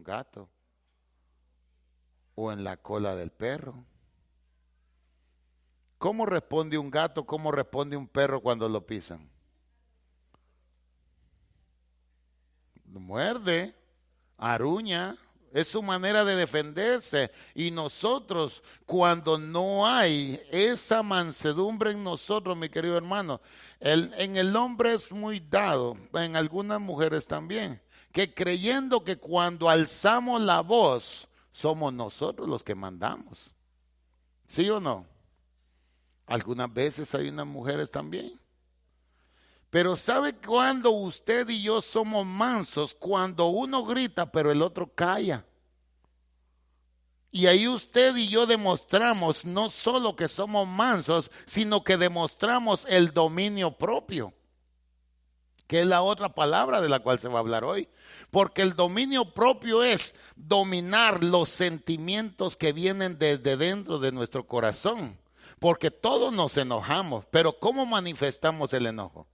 gato o en la cola del perro. ¿Cómo responde un gato? ¿Cómo responde un perro cuando lo pisan? Muerde, aruña, es su manera de defenderse. Y nosotros, cuando no hay esa mansedumbre en nosotros, mi querido hermano, en el hombre es muy dado, en algunas mujeres también, que creyendo que cuando alzamos la voz, somos nosotros los que mandamos. ¿Sí o no? Algunas veces hay unas mujeres también. Pero ¿sabe cuándo usted y yo somos mansos? Cuando uno grita, pero el otro calla. Y ahí usted y yo demostramos no solo que somos mansos, sino que demostramos el dominio propio, que es la otra palabra de la cual se va a hablar hoy. Porque el dominio propio es dominar los sentimientos que vienen desde dentro de nuestro corazón. Porque todos nos enojamos, pero ¿cómo manifestamos el enojo?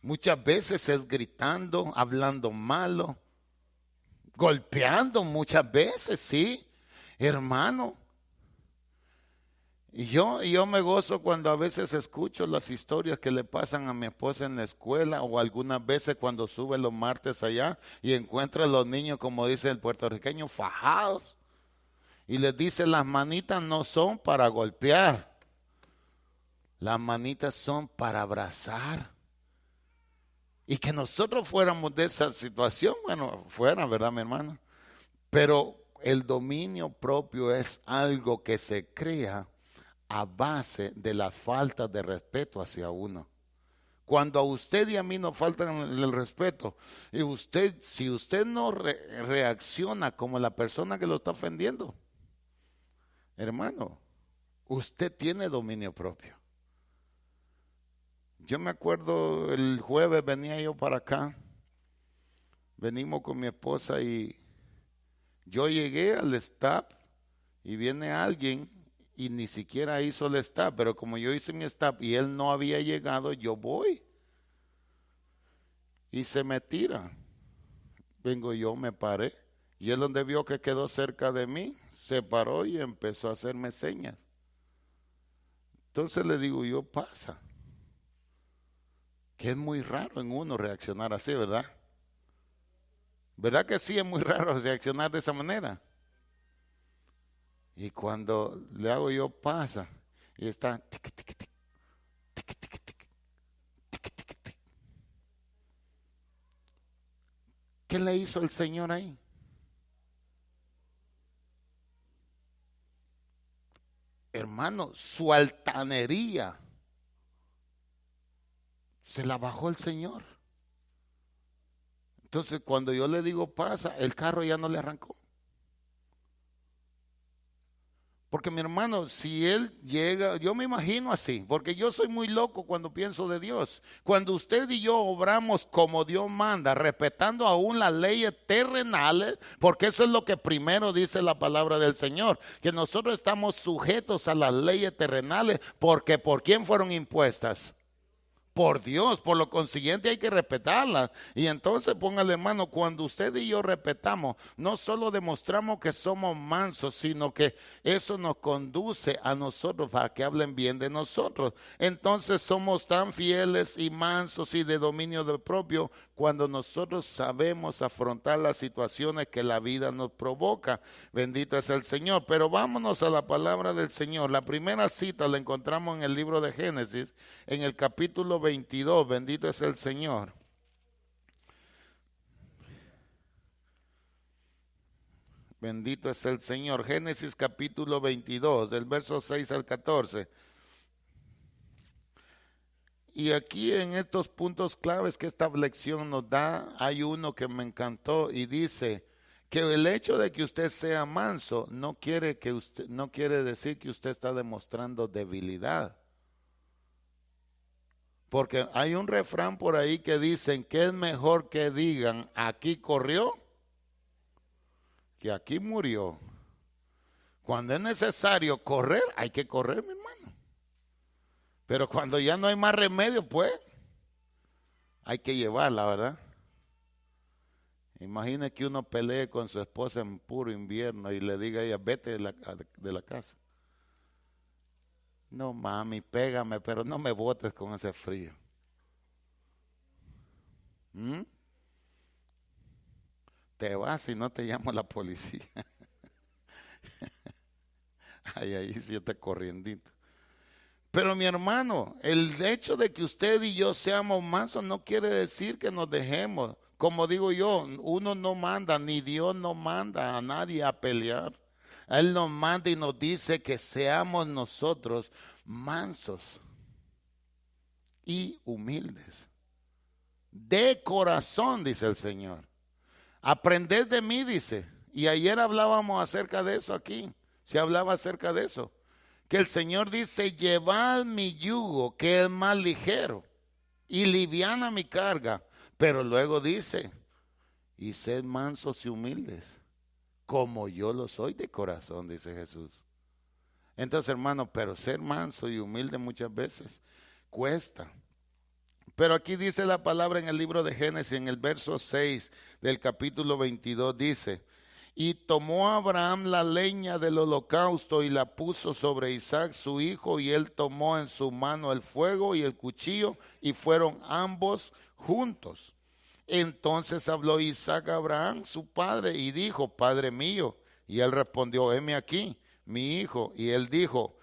Muchas veces es gritando, hablando malo, golpeando muchas veces, sí, hermano. Y yo me gozo cuando a veces escucho las historias que le pasan a mi esposa en la escuela o algunas veces cuando sube los martes allá y encuentra a los niños, como dice el puertorriqueño, fajados. Y les dice, las manitas no son para golpear, las manitas son para abrazar. Y que nosotros fuéramos de esa situación, bueno, fuera, ¿verdad, mi hermano? Pero el dominio propio es algo que se crea a base de la falta de respeto hacia uno. Cuando a usted y a mí nos faltan el respeto, y si usted no reacciona como la persona que lo está ofendiendo, hermano, usted tiene dominio propio. Yo me acuerdo el jueves venía yo para acá, venimos con mi esposa y yo llegué al stop y viene alguien y ni siquiera hizo el stop, pero como yo hice mi stop y él no había llegado, yo voy. Y se me tira. Vengo yo, me paré. Y él donde vio que quedó cerca de mí, se paró y empezó a hacerme señas. Entonces le digo yo, pasa. Que es muy raro en uno reaccionar así, ¿verdad? ¿Verdad que sí es muy raro reaccionar de esa manera? Y cuando le hago yo pasa, y está tic, tic, tic, tic, tic, tic, tic, tic, tic, tic. ¿Qué le hizo el Señor ahí? Hermano, su altanería se la bajó el Señor. Entonces cuando yo le digo pasa, el carro ya no le arrancó. Porque mi hermano, si él llega, yo me imagino así, porque yo soy muy loco cuando pienso de Dios. Cuando usted y yo obramos como Dios manda, respetando aún las leyes terrenales, porque eso es lo que primero dice la palabra del Señor, que nosotros estamos sujetos a las leyes terrenales, porque ¿por quién fueron impuestas? Por Dios, por lo consiguiente hay que respetarla. Y entonces póngale, hermano, cuando usted y yo respetamos, no solo demostramos que somos mansos, sino que eso nos conduce a nosotros para que hablen bien de nosotros. Entonces somos tan fieles y mansos y de dominio del propio cuando nosotros sabemos afrontar las situaciones que la vida nos provoca. Bendito es el Señor. Pero vámonos a la palabra del Señor. La primera cita la encontramos en el libro de Génesis, en el capítulo 22, bendito es el Señor. Bendito es el Señor. Génesis capítulo 22, del verso 6 al 14. Y aquí en estos puntos claves que esta lección nos da, hay uno que me encantó y dice que el hecho de que usted sea manso no quiere decir que usted está demostrando debilidad. Porque hay un refrán por ahí que dicen que es mejor que digan aquí corrió que aquí murió. Cuando es necesario correr, hay que correr, mi hermano. Pero cuando ya no hay más remedio, pues hay que llevarla, ¿verdad? Imagine que uno pelee con su esposa en puro invierno y le diga a ella, vete de la casa. No, mami, pégame, pero no me botes con ese frío. ¿Mm? Te vas y no te llamo la policía. Ay, ahí sí está corriendito. Pero mi hermano, el hecho de que usted y yo seamos mansos no quiere decir que nos dejemos. Como digo yo, uno no manda, ni Dios no manda a nadie a pelear. Él nos manda y nos dice que seamos nosotros mansos y humildes. De corazón, dice el Señor. Aprended de mí, dice. Y ayer hablábamos acerca de eso aquí. Se hablaba acerca de eso. Que el Señor dice, llevad mi yugo, que es más ligero, y liviana mi carga. Pero luego dice, y sed mansos y humildes, como yo lo soy de corazón, dice Jesús. Entonces, hermano, pero ser manso y humilde muchas veces cuesta. Pero aquí dice la palabra en el libro de Génesis, en el verso 6 del capítulo 22, dice, y tomó Abraham la leña del holocausto y la puso sobre Isaac su hijo, y él tomó en su mano el fuego y el cuchillo, y fueron ambos juntos. Entonces habló Isaac a Abraham, su padre, y dijo, Padre mío. Y él respondió, heme aquí, mi hijo. Y él dijo,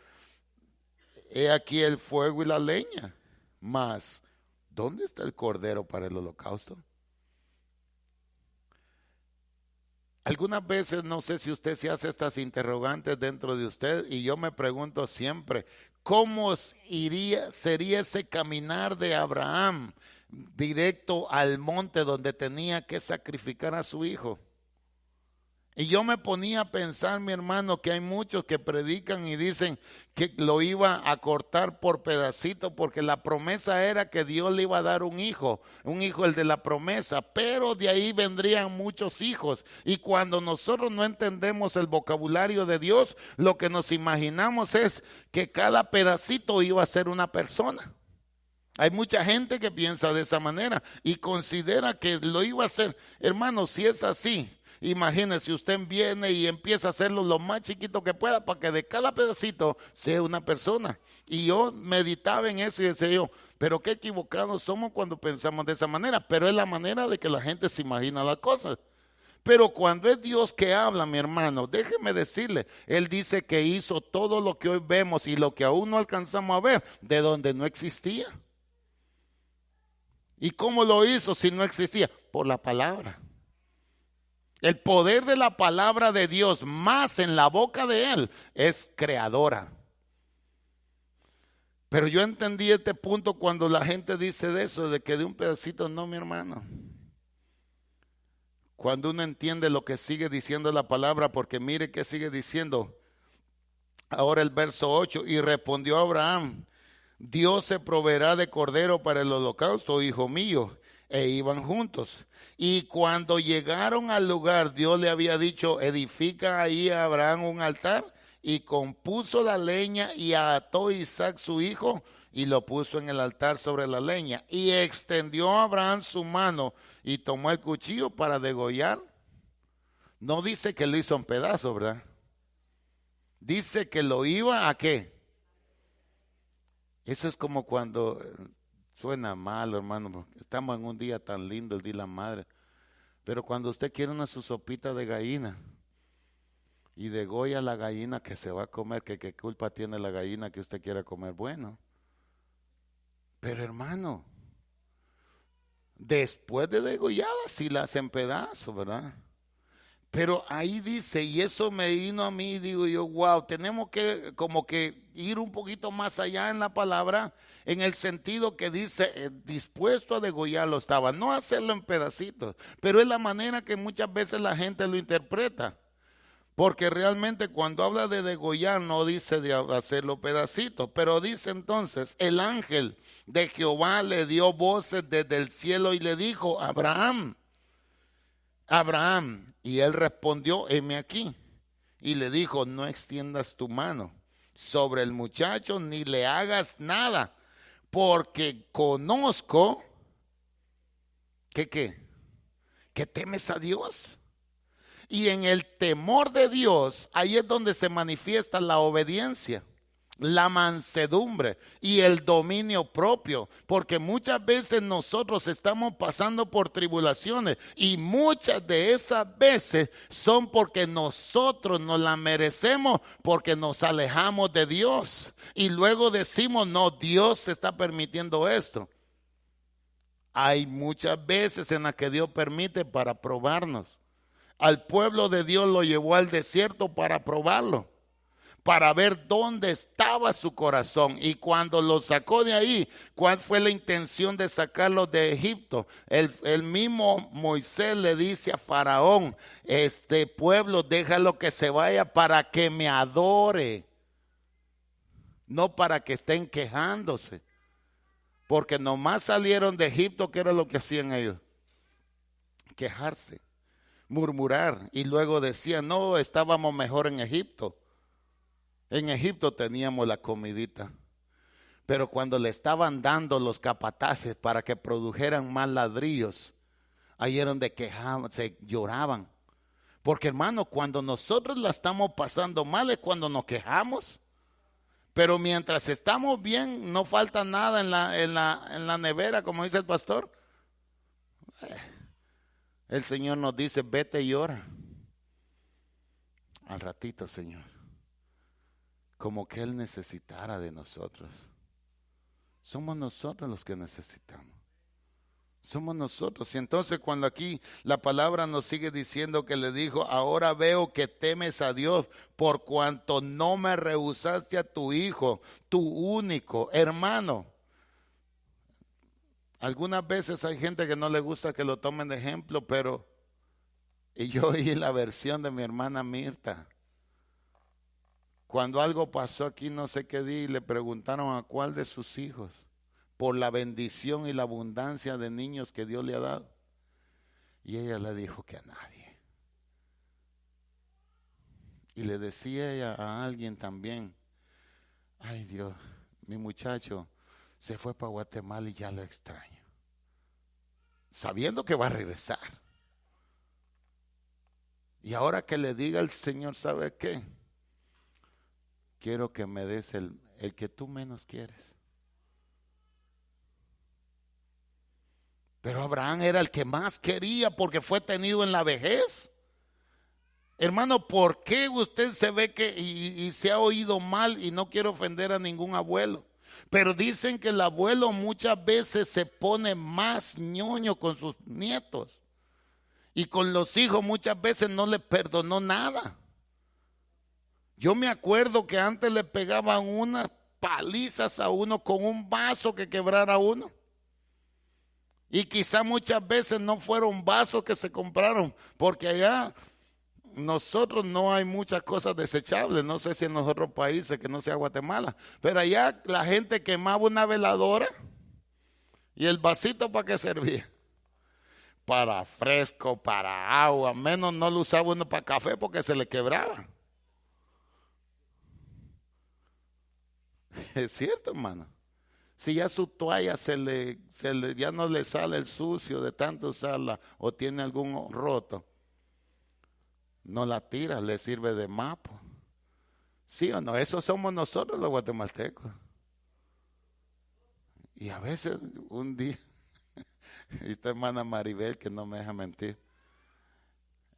he aquí el fuego y la leña, mas ¿dónde está el cordero para el holocausto? Algunas veces, no sé si usted se hace estas interrogantes dentro de usted, y yo me pregunto siempre, ¿cómo sería ese caminar de Abraham directo al monte donde tenía que sacrificar a su hijo? Y yo me ponía a pensar, mi hermano, que hay muchos que predican y dicen que lo iba a cortar por pedacitos, porque la promesa era que Dios le iba a dar un hijo el de la promesa, pero de ahí vendrían muchos hijos. Y cuando nosotros no entendemos el vocabulario de Dios, lo que nos imaginamos es que cada pedacito iba a ser una persona. Hay mucha gente que piensa de esa manera y considera que lo iba a hacer. Hermano, si es así, imagínese, usted viene y empieza a hacerlo lo más chiquito que pueda para que de cada pedacito sea una persona. Y yo meditaba en eso y decía yo, pero qué equivocados somos cuando pensamos de esa manera. Pero es la manera de que la gente se imagina las cosas. Pero cuando es Dios que habla, mi hermano, déjeme decirle, Él dice que hizo todo lo que hoy vemos y lo que aún no alcanzamos a ver, de donde no existía. ¿Y cómo lo hizo si no existía? Por la palabra. El poder de la palabra de Dios, más en la boca de Él, es creadora. Pero yo entendí este punto cuando la gente dice de eso, de que de un pedacito, no, mi hermano. Cuando uno entiende lo que sigue diciendo la palabra, porque mire que sigue diciendo, ahora el verso 8, y respondió Abraham, Dios se proveerá de cordero para el holocausto, hijo mío. E iban juntos. Y cuando llegaron al lugar, Dios le había dicho, edifica ahí a Abraham un altar, y compuso la leña y ató a Isaac su hijo y lo puso en el altar sobre la leña. Y extendió a Abraham su mano y tomó el cuchillo para degollar. No dice que lo hizo en pedazos, ¿verdad? Dice que lo iba a ¿qué? Eso es como cuando... Suena mal, hermano, estamos en un día tan lindo, el día de la madre. Pero cuando usted quiere una su sopita de gallina y degolla la gallina que se va a comer, que qué culpa tiene la gallina que usted quiera comer, bueno. Pero hermano, después de degollada, si la hacen pedazos, ¿verdad? Pero ahí dice, y eso me vino a mí, digo yo, wow, tenemos que como que ir un poquito más allá en la palabra, en el sentido que dice, dispuesto a degollarlo estaba, no hacerlo en pedacitos, pero es la manera que muchas veces la gente lo interpreta, porque realmente cuando habla de degollar no dice de hacerlo pedacitos, pero dice entonces, el ángel de Jehová le dio voces desde el cielo y le dijo, Abraham, Abraham, y él respondió, heme aquí, y le dijo, no extiendas tu mano sobre el muchacho ni le hagas nada, porque conozco que que temes a Dios. Y en el temor de Dios, ahí es donde se manifiesta la obediencia, la mansedumbre y el dominio propio, porque muchas veces nosotros estamos pasando por tribulaciones y muchas de esas veces son porque nosotros nos las merecemos, porque nos alejamos de Dios y luego decimos, no, Dios se está permitiendo esto. Hay muchas veces en las que Dios permite para probarnos. Al pueblo de Dios lo llevó al desierto para probarlo, para ver dónde estaba su corazón. Y cuando lo sacó de ahí, ¿cuál fue la intención de sacarlo de Egipto? El mismo Moisés le dice a Faraón, este pueblo déjalo que se vaya para que me adore, no para que estén quejándose. Porque nomás salieron de Egipto, ¿qué era lo que hacían ellos? Quejarse, murmurar, y luego decían, no, estábamos mejor en Egipto. En Egipto teníamos la comidita, pero cuando le estaban dando los capataces para que produjeran más ladrillos, ahí era donde quejaban, se lloraban. Porque hermano, cuando nosotros la estamos pasando mal es cuando nos quejamos. Pero mientras estamos bien, no falta nada en la nevera, como dice el pastor. El Señor nos dice, vete y ora. Al ratito, Señor. Como que Él necesitara de nosotros. Somos nosotros los que necesitamos. Somos nosotros. Y entonces cuando aquí la palabra nos sigue diciendo que le dijo, ahora veo que temes a Dios por cuanto no me rehusaste a tu hijo, tu único hermano. Algunas veces hay gente que no le gusta que lo tomen de ejemplo, pero y yo oí la versión de mi hermana Mirta. Cuando algo pasó aquí, no sé qué día, y le preguntaron a cuál de sus hijos, por la bendición y la abundancia de niños que Dios le ha dado. Y ella le dijo que a nadie. Y le decía ella a alguien también, ay Dios, mi muchacho se fue para Guatemala y ya lo extraño. Sabiendo que va a regresar. Y ahora que le diga el Señor, ¿sabe qué? Quiero que me des el que tú menos quieres. Pero Abraham era el que más quería porque fue tenido en la vejez. Hermano, ¿por qué usted se ve que y se ha oído mal? Y no quiero ofender a ningún abuelo, pero dicen que el abuelo muchas veces se pone más ñoño con sus nietos. Y con los hijos muchas veces no le perdonó nada. Yo me acuerdo que antes le pegaban unas palizas a uno con un vaso que quebrara uno. Y quizá muchas veces no fueron vasos que se compraron, porque allá nosotros no hay muchas cosas desechables. No sé si en los otros países, que no sea Guatemala, pero allá la gente quemaba una veladora y el vasito, ¿para qué servía? Para fresco, para agua, menos no lo usaba uno para café porque se le quebraba. Es cierto, hermano. Si ya su toalla ya no le sale el sucio de tanto usarla o tiene algún roto, no la tira, le sirve de mapa. ¿Sí o no? Eso somos nosotros los guatemaltecos. Y a veces un día, esta hermana Maribel que no me deja mentir,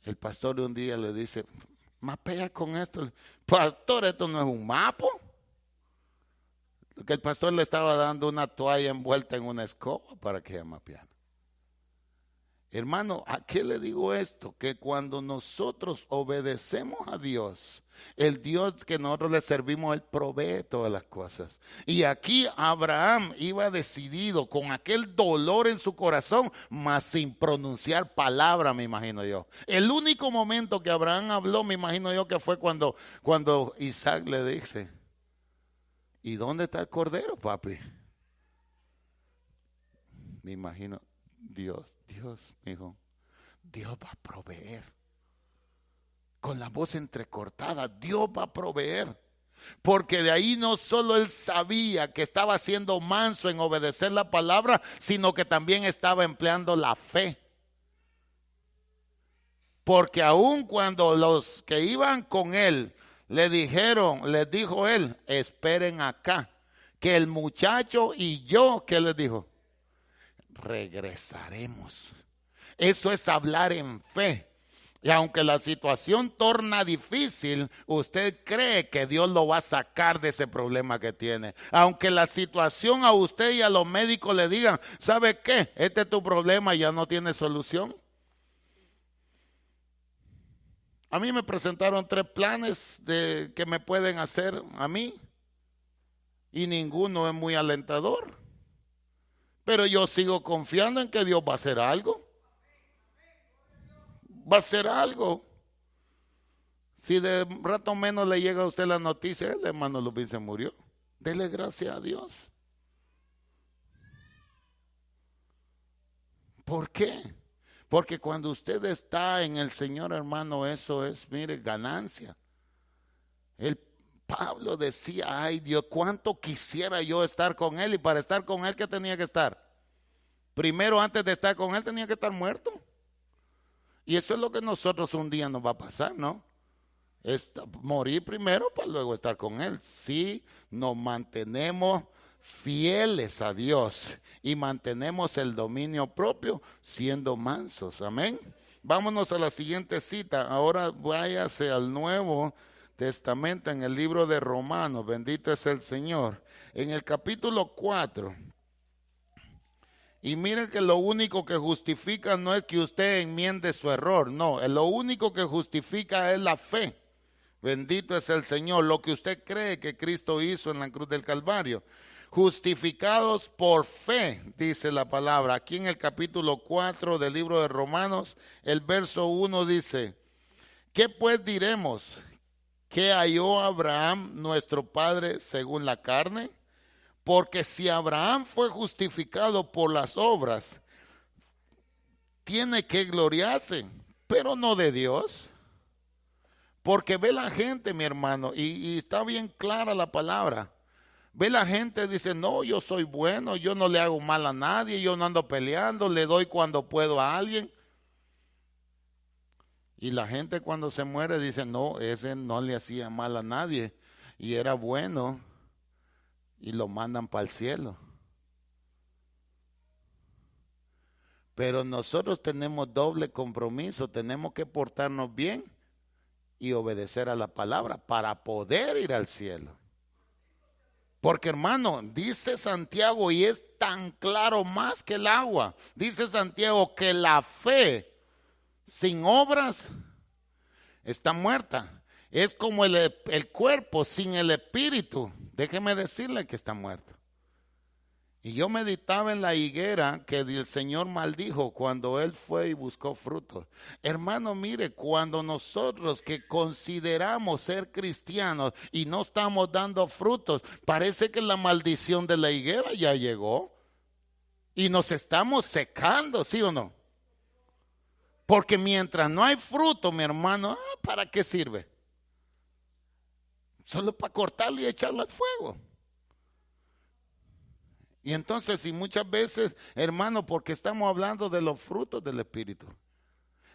el pastor un día le dice, mapea con esto. Pastor, esto no es un mapa. Que el pastor le estaba dando una toalla envuelta en una escoba para que ella mapeara. Hermano, ¿a qué le digo esto? Que cuando nosotros obedecemos a Dios, el Dios que nosotros le servimos, Él provee todas las cosas. Y aquí Abraham iba decidido, con aquel dolor en su corazón, mas sin pronunciar palabra, me imagino yo. El único momento que Abraham habló, me imagino yo, que fue cuando Isaac le dice, ¿y dónde está el cordero, papi? Me imagino, Dios, hijo, Dios va a proveer. Con la voz entrecortada, Dios va a proveer. Porque de ahí no solo él sabía que estaba siendo manso en obedecer la palabra, sino que también estaba empleando la fe. Porque aun cuando los que iban con él les dijo él, esperen acá, que el muchacho y yo, ¿qué les dijo? Regresaremos. Eso es hablar en fe. Y aunque la situación torna difícil, usted cree que Dios lo va a sacar de ese problema que tiene. Aunque la situación a usted y a los médicos le digan, ¿sabe qué? Este es tu problema y ya no tiene solución. A mí me presentaron 3 planes que me pueden hacer a mí y ninguno es muy alentador. Pero yo sigo confiando en que Dios va a hacer algo. Va a hacer algo. Si de rato menos le llega a usted la noticia, el hermano Lubín se murió. Dele gracias a Dios. ¿Por qué? Porque cuando usted está en el Señor, hermano, eso es, mire, ganancia. El Pablo decía, ay Dios, cuánto quisiera yo estar con él. Y para estar con él, ¿qué tenía que estar? Primero, antes de estar con él, tenía que estar muerto. Y eso es lo que nosotros un día nos va a pasar, ¿no? Morir primero para luego estar con él. Si nos mantenemos fieles a Dios y mantenemos el dominio propio siendo mansos, amén. Vámonos a la siguiente cita. Ahora váyase al Nuevo Testamento en el libro de Romanos, bendito es el Señor, en el capítulo 4. Y miren que lo único que justifica no es que usted enmiende su error, no, lo único que justifica es la fe. Bendito es el Señor, lo que usted cree que Cristo hizo en la cruz del Calvario. Justificados por fe, dice la palabra. Aquí en el capítulo 4 del libro de Romanos, el verso 1 dice, ¿qué pues diremos? ¿Qué halló Abraham, nuestro padre, según la carne? Porque si Abraham fue justificado por las obras, tiene que gloriarse, pero no de Dios. Porque ve la gente, mi hermano, y está bien clara la palabra. Ve la gente, dice, no, yo soy bueno, yo no le hago mal a nadie, yo no ando peleando, le doy cuando puedo a alguien. Y la gente cuando se muere dice, no, ese no le hacía mal a nadie y era bueno. Y lo mandan para el cielo. Pero nosotros tenemos doble compromiso, tenemos que portarnos bien y obedecer a la palabra para poder ir al cielo. Porque hermano, dice Santiago, y es tan claro más que el agua, dice Santiago que la fe sin obras está muerta. Es como el cuerpo sin el espíritu. Déjeme decirle que está muerto. Y yo meditaba en la higuera que el Señor maldijo cuando Él fue y buscó frutos. Hermano, mire, cuando nosotros que consideramos ser cristianos y no estamos dando frutos, parece que la maldición de la higuera ya llegó. Y nos estamos secando, ¿sí o no? Porque mientras no hay fruto, mi hermano, ¿para qué sirve? Solo para cortarlo y echarlo al fuego. Y entonces, y muchas veces, hermano, porque estamos hablando de los frutos del Espíritu.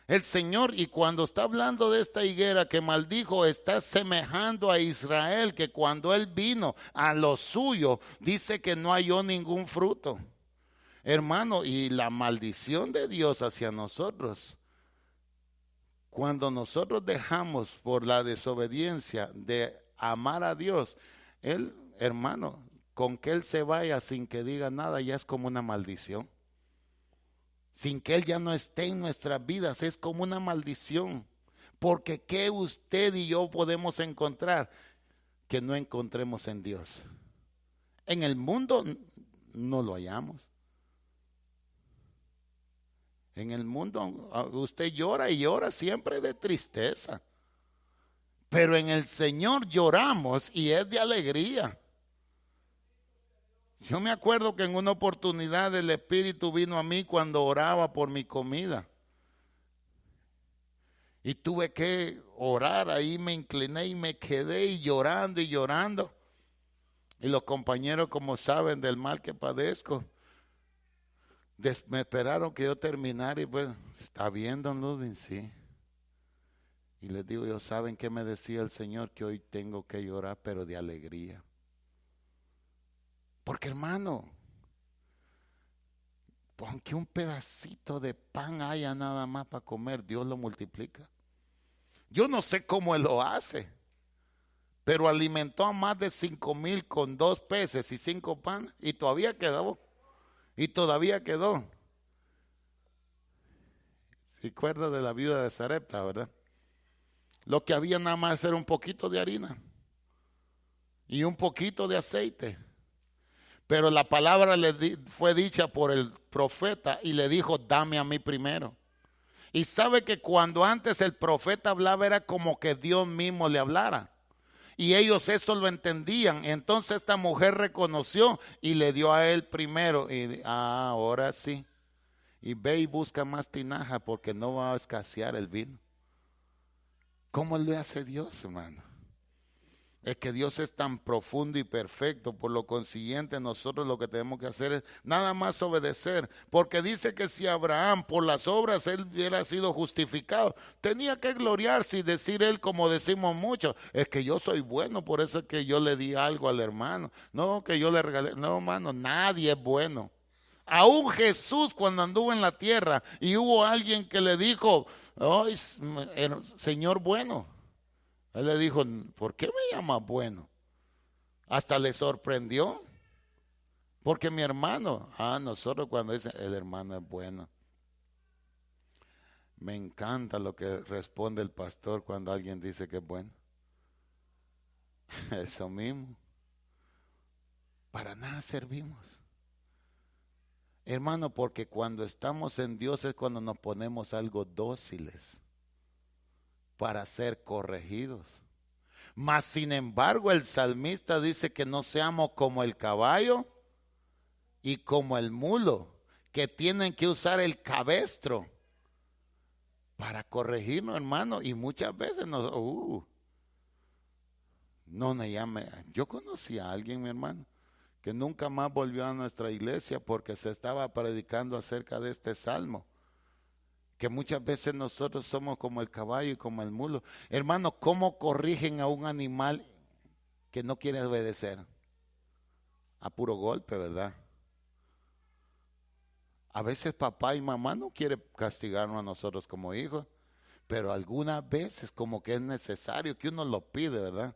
El Señor, y cuando está hablando de esta higuera que maldijo, está semejando a Israel, que cuando Él vino a lo suyo, dice que no halló ningún fruto. Hermano, y la maldición de Dios hacia nosotros, cuando nosotros dejamos por la desobediencia de amar a Dios, Él, hermano, con que Él se vaya sin que diga nada, ya es como una maldición. Sin que Él ya no esté en nuestras vidas, es como una maldición. Porque ¿qué usted y yo podemos encontrar que no encontremos en Dios? En el mundo no lo hallamos. En el mundo usted llora y llora siempre de tristeza. Pero en el Señor lloramos y es de alegría. Yo me acuerdo que en una oportunidad el Espíritu vino a mí cuando oraba por mi comida. Y tuve que orar, ahí me incliné y me quedé y llorando y llorando. Y los compañeros, como saben del mal que padezco, me esperaron que yo terminara y pues, ¿está bien, don Ludwig? Sí. Y les digo yo, ¿saben qué me decía el Señor? Que hoy tengo que llorar, pero de alegría. Porque hermano, aunque un pedacito de pan haya nada más para comer, Dios lo multiplica. Yo no sé cómo Él lo hace, pero alimentó a más de 5,000 con 2 peces y 5 panes, y todavía quedó, y todavía quedó. ¿Se acuerda de la viuda de Sarepta, verdad? Lo que había nada más era un poquito de harina y un poquito de aceite. Pero la palabra fue dicha por el profeta y le dijo, dame a mí primero. Y sabe que cuando antes el profeta hablaba era como que Dios mismo le hablara. Y ellos eso lo entendían. Entonces esta mujer reconoció y le dio a él primero. Y ahora sí. Y ve y busca más tinaja porque no va a escasear el vino. ¿Cómo le hace Dios, hermano? Es que Dios es tan profundo y perfecto, por lo consiguiente nosotros lo que tenemos que hacer es nada más obedecer, porque dice que si Abraham por las obras él hubiera sido justificado, tenía que gloriarse y decir él como decimos muchos, es que yo soy bueno, por eso es que yo le di algo al hermano, no que yo le regalé, no hermano, nadie es bueno. Aún Jesús cuando anduvo en la tierra y hubo alguien que le dijo, oh, Señor bueno. Él le dijo, ¿por qué me llamas bueno? Hasta le sorprendió. Porque mi hermano, nosotros cuando dicen, el hermano es bueno. Me encanta lo que responde el pastor cuando alguien dice que es bueno. Eso mismo. Para nada servimos. Hermano, porque cuando estamos en Dios es cuando nos ponemos algo dóciles para ser corregidos. Mas sin embargo el salmista dice que no seamos como el caballo y como el mulo, que tienen que usar el cabestro para corregirnos, hermano. Y muchas veces no me llame. Yo conocí a alguien, mi hermano, que nunca más volvió a nuestra iglesia porque se estaba predicando acerca de este salmo. Que muchas veces nosotros somos como el caballo y como el mulo. Hermano, ¿cómo corrigen a un animal que no quiere obedecer? A puro golpe, ¿verdad? A veces papá y mamá no quieren castigarnos a nosotros como hijos, pero algunas veces como que es necesario que uno lo pide, ¿verdad?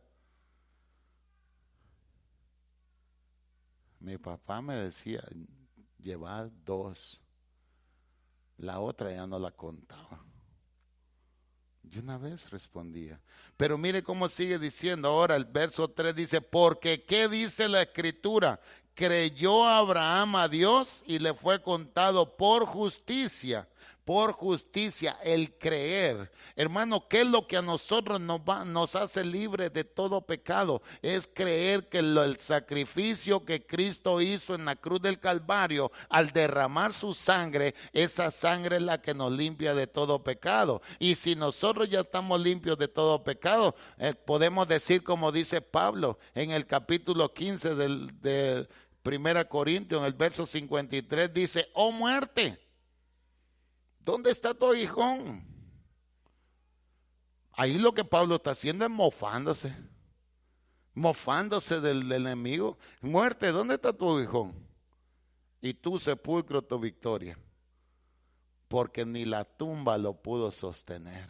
Mi papá me decía, llevar 2. La otra ya no la contaba. Y una vez respondía. Pero mire cómo sigue diciendo ahora el verso 3 dice, porque ¿qué dice la escritura? Creyó Abraham a Dios y le fue contado por justicia. Por justicia, el creer. Hermano, ¿qué es lo que a nosotros nos hace libres de todo pecado? Es creer que el sacrificio que Cristo hizo en la cruz del Calvario, al derramar su sangre, esa sangre es la que nos limpia de todo pecado. Y si nosotros ya estamos limpios de todo pecado, podemos decir como dice Pablo en el capítulo 15 de 1 Corintios, en el verso 53, dice, oh muerte, ¿dónde está tu aguijón? Ahí lo que Pablo está haciendo es mofándose del enemigo. Muerte, ¿dónde está tu aguijón? Y tu sepulcro, tu victoria. Porque ni la tumba lo pudo sostener.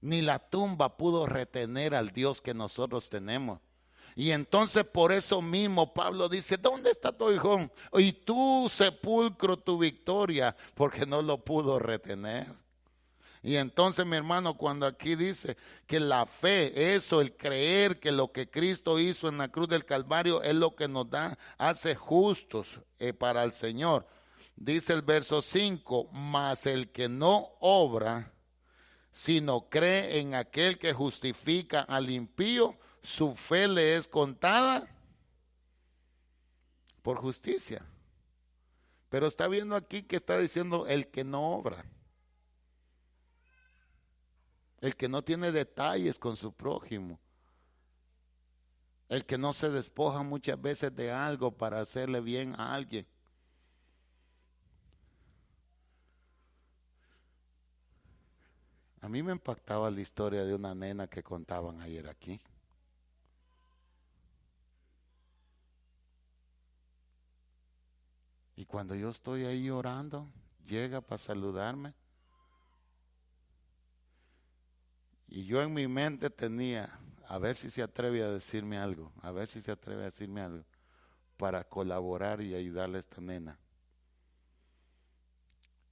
Ni la tumba pudo retener al Dios que nosotros tenemos. Y entonces por eso mismo Pablo dice, ¿dónde está tu aguijón? Y tu sepulcro, tu victoria, porque no lo pudo retener. Y entonces mi hermano, cuando aquí dice que la fe, eso, el creer que lo que Cristo hizo en la cruz del Calvario es lo que nos hace justos para el Señor. Dice el verso 5, mas el que no obra, sino cree en aquel que justifica al impío, su fe le es contada por justicia. Pero está viendo aquí que está diciendo el que no obra. El que no tiene detalles con su prójimo. El que no se despoja muchas veces de algo para hacerle bien a alguien. A mí me impactaba la historia de una nena que contaban ayer aquí. Y cuando yo estoy ahí orando, llega para saludarme. Y yo en mi mente tenía, a ver si se atreve a decirme algo, a ver si se atreve a decirme algo, para colaborar y ayudarle a esta nena.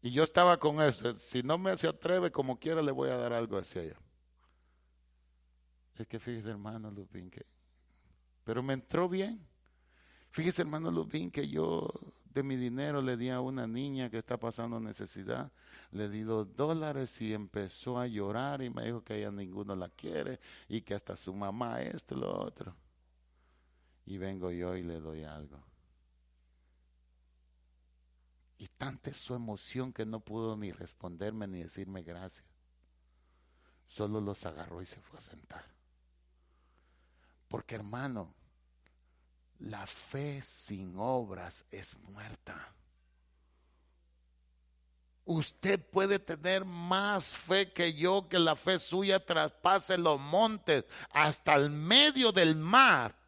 Y yo estaba con eso, si no me se atreve, como quiera le voy a dar algo hacia ella. Es que fíjese, hermano Lupín, pero me entró bien. Fíjese, hermano Lupín, que yo de mi dinero le di a una niña que está pasando necesidad, le di $2 y empezó a llorar y me dijo que ella ninguno la quiere y que hasta su mamá esto, lo otro. Y vengo yo y le doy algo. Y tanta es su emoción que no pudo ni responderme ni decirme gracias. Solo los agarró y se fue a sentar. Porque, hermano, la fe sin obras es muerta. Usted puede tener más fe que yo, que la fe suya traspase los montes hasta el medio del mar.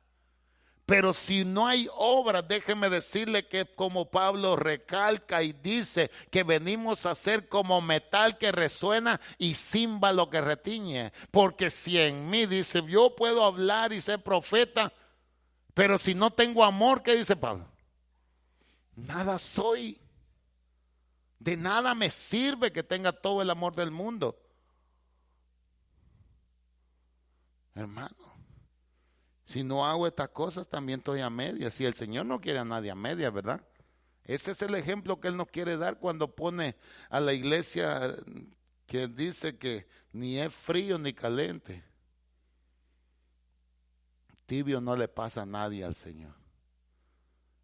Pero si no hay obras, déjeme decirle que como Pablo recalca y dice que venimos a ser como metal que resuena y címbalo que retiñe. Porque si en mí, dice, yo puedo hablar y ser profeta, pero si no tengo amor, ¿qué dice Pablo? Nada soy. De nada me sirve que tenga todo el amor del mundo. Hermano, si no hago estas cosas, también estoy a medias. Si el Señor no quiere a nadie a medias, ¿verdad? Ese es el ejemplo que Él nos quiere dar cuando pone a la iglesia que dice que ni es frío ni caliente. Tibio no le pasa a nadie al Señor.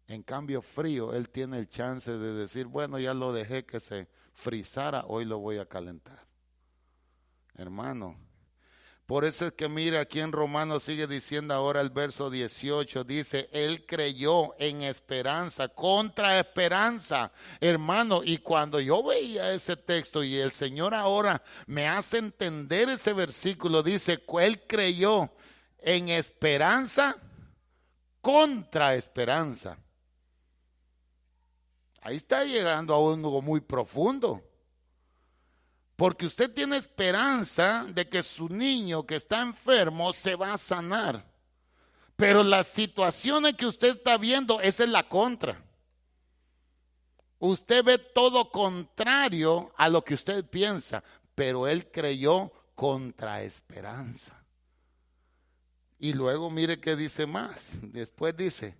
En cambio frío, Él tiene el chance de decir, bueno, ya lo dejé que se frizara, hoy lo voy a calentar. Hermano, por eso es que mira, aquí en Romanos sigue diciendo ahora el verso 18, dice, Él creyó en esperanza, contra esperanza, hermano. Y cuando yo veía ese texto y el Señor ahora me hace entender ese versículo, dice, Él creyó en esperanza, contra esperanza. Ahí está llegando a algo muy profundo. Porque usted tiene esperanza de que su niño que está enfermo se va a sanar. Pero las situaciones que usted está viendo, esa es la contra. Usted ve todo contrario a lo que usted piensa, pero él creyó contra esperanza. Y luego mire qué dice más. Después dice,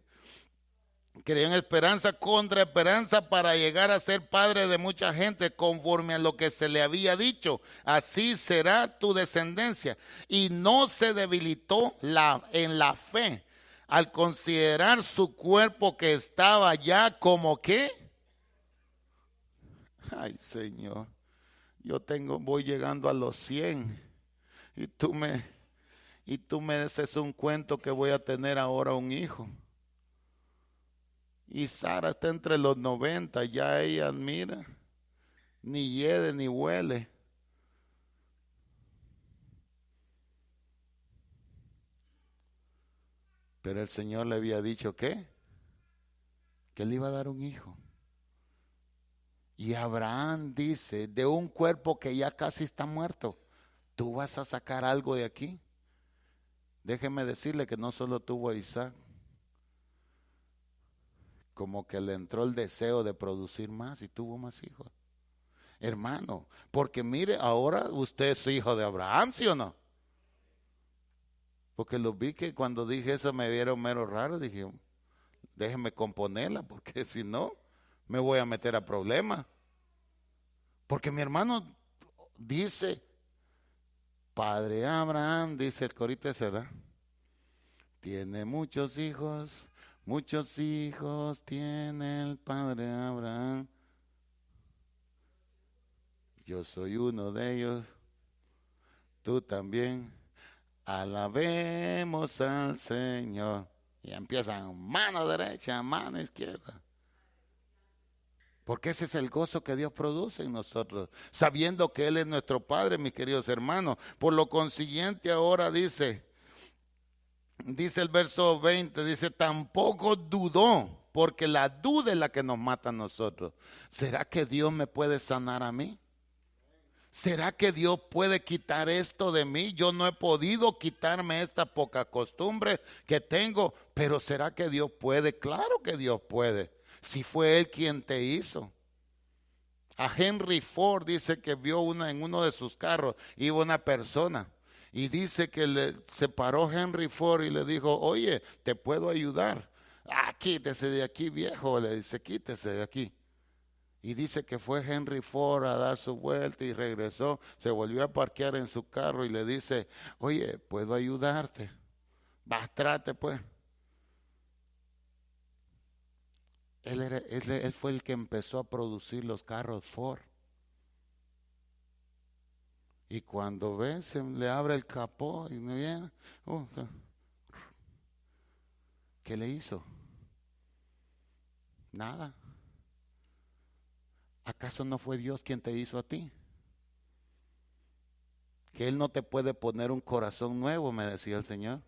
creyó en esperanza contra esperanza para llegar a ser padre de mucha gente conforme a lo que se le había dicho. Así será tu descendencia. Y no se debilitó en la fe al considerar su cuerpo que estaba ya como que. Ay, Señor, voy llegando a los 100 y tú me dices un cuento que voy a tener ahora un hijo. Y Sara está entre los 90, ya ella, mira, ni hiede ni huele. Pero el Señor le había dicho ¿qué? Que le iba a dar un hijo. Y Abraham dice, de un cuerpo que ya casi está muerto, ¿tú vas a sacar algo de aquí? Déjeme decirle que no solo tuvo a Isaac, como que le entró el deseo de producir más y tuvo más hijos. Hermano, porque mire, ahora usted es hijo de Abraham, ¿sí o no? Porque lo vi que cuando dije eso me vieron mero raro, dije, déjeme componerla, porque si no, me voy a meter a problemas. Porque mi hermano dice, Padre Abraham, dice el corito ese, ¿verdad? Tiene muchos hijos tiene el Padre Abraham. Yo soy uno de ellos, tú también. Alabemos al Señor. Y empiezan mano derecha, mano izquierda. Porque ese es el gozo que Dios produce en nosotros, sabiendo que Él es nuestro Padre, mis queridos hermanos. Por lo consiguiente ahora dice el verso 20, dice, tampoco dudó, porque la duda es la que nos mata a nosotros. ¿Será que Dios me puede sanar a mí? ¿Será que Dios puede quitar esto de mí? Yo no he podido quitarme esta poca costumbre que tengo, pero ¿será que Dios puede? Claro que Dios puede, si fue Él quien te hizo. A Henry Ford dice que vio en uno de sus carros, iba una persona y dice que se paró Henry Ford y le dijo, oye, ¿te puedo ayudar? Ah, quítese de aquí, viejo, le dice, quítese de aquí. Y dice que fue Henry Ford a dar su vuelta y regresó, se volvió a parquear en su carro y le dice, oye, ¿puedo ayudarte? Trate pues. Él fue el que empezó a producir los carros Ford. Y cuando ve, se le abre el capó y me viene, ¿qué le hizo? Nada. ¿Acaso no fue Dios quien te hizo a ti? Que Él no te puede poner un corazón nuevo, me decía el Señor.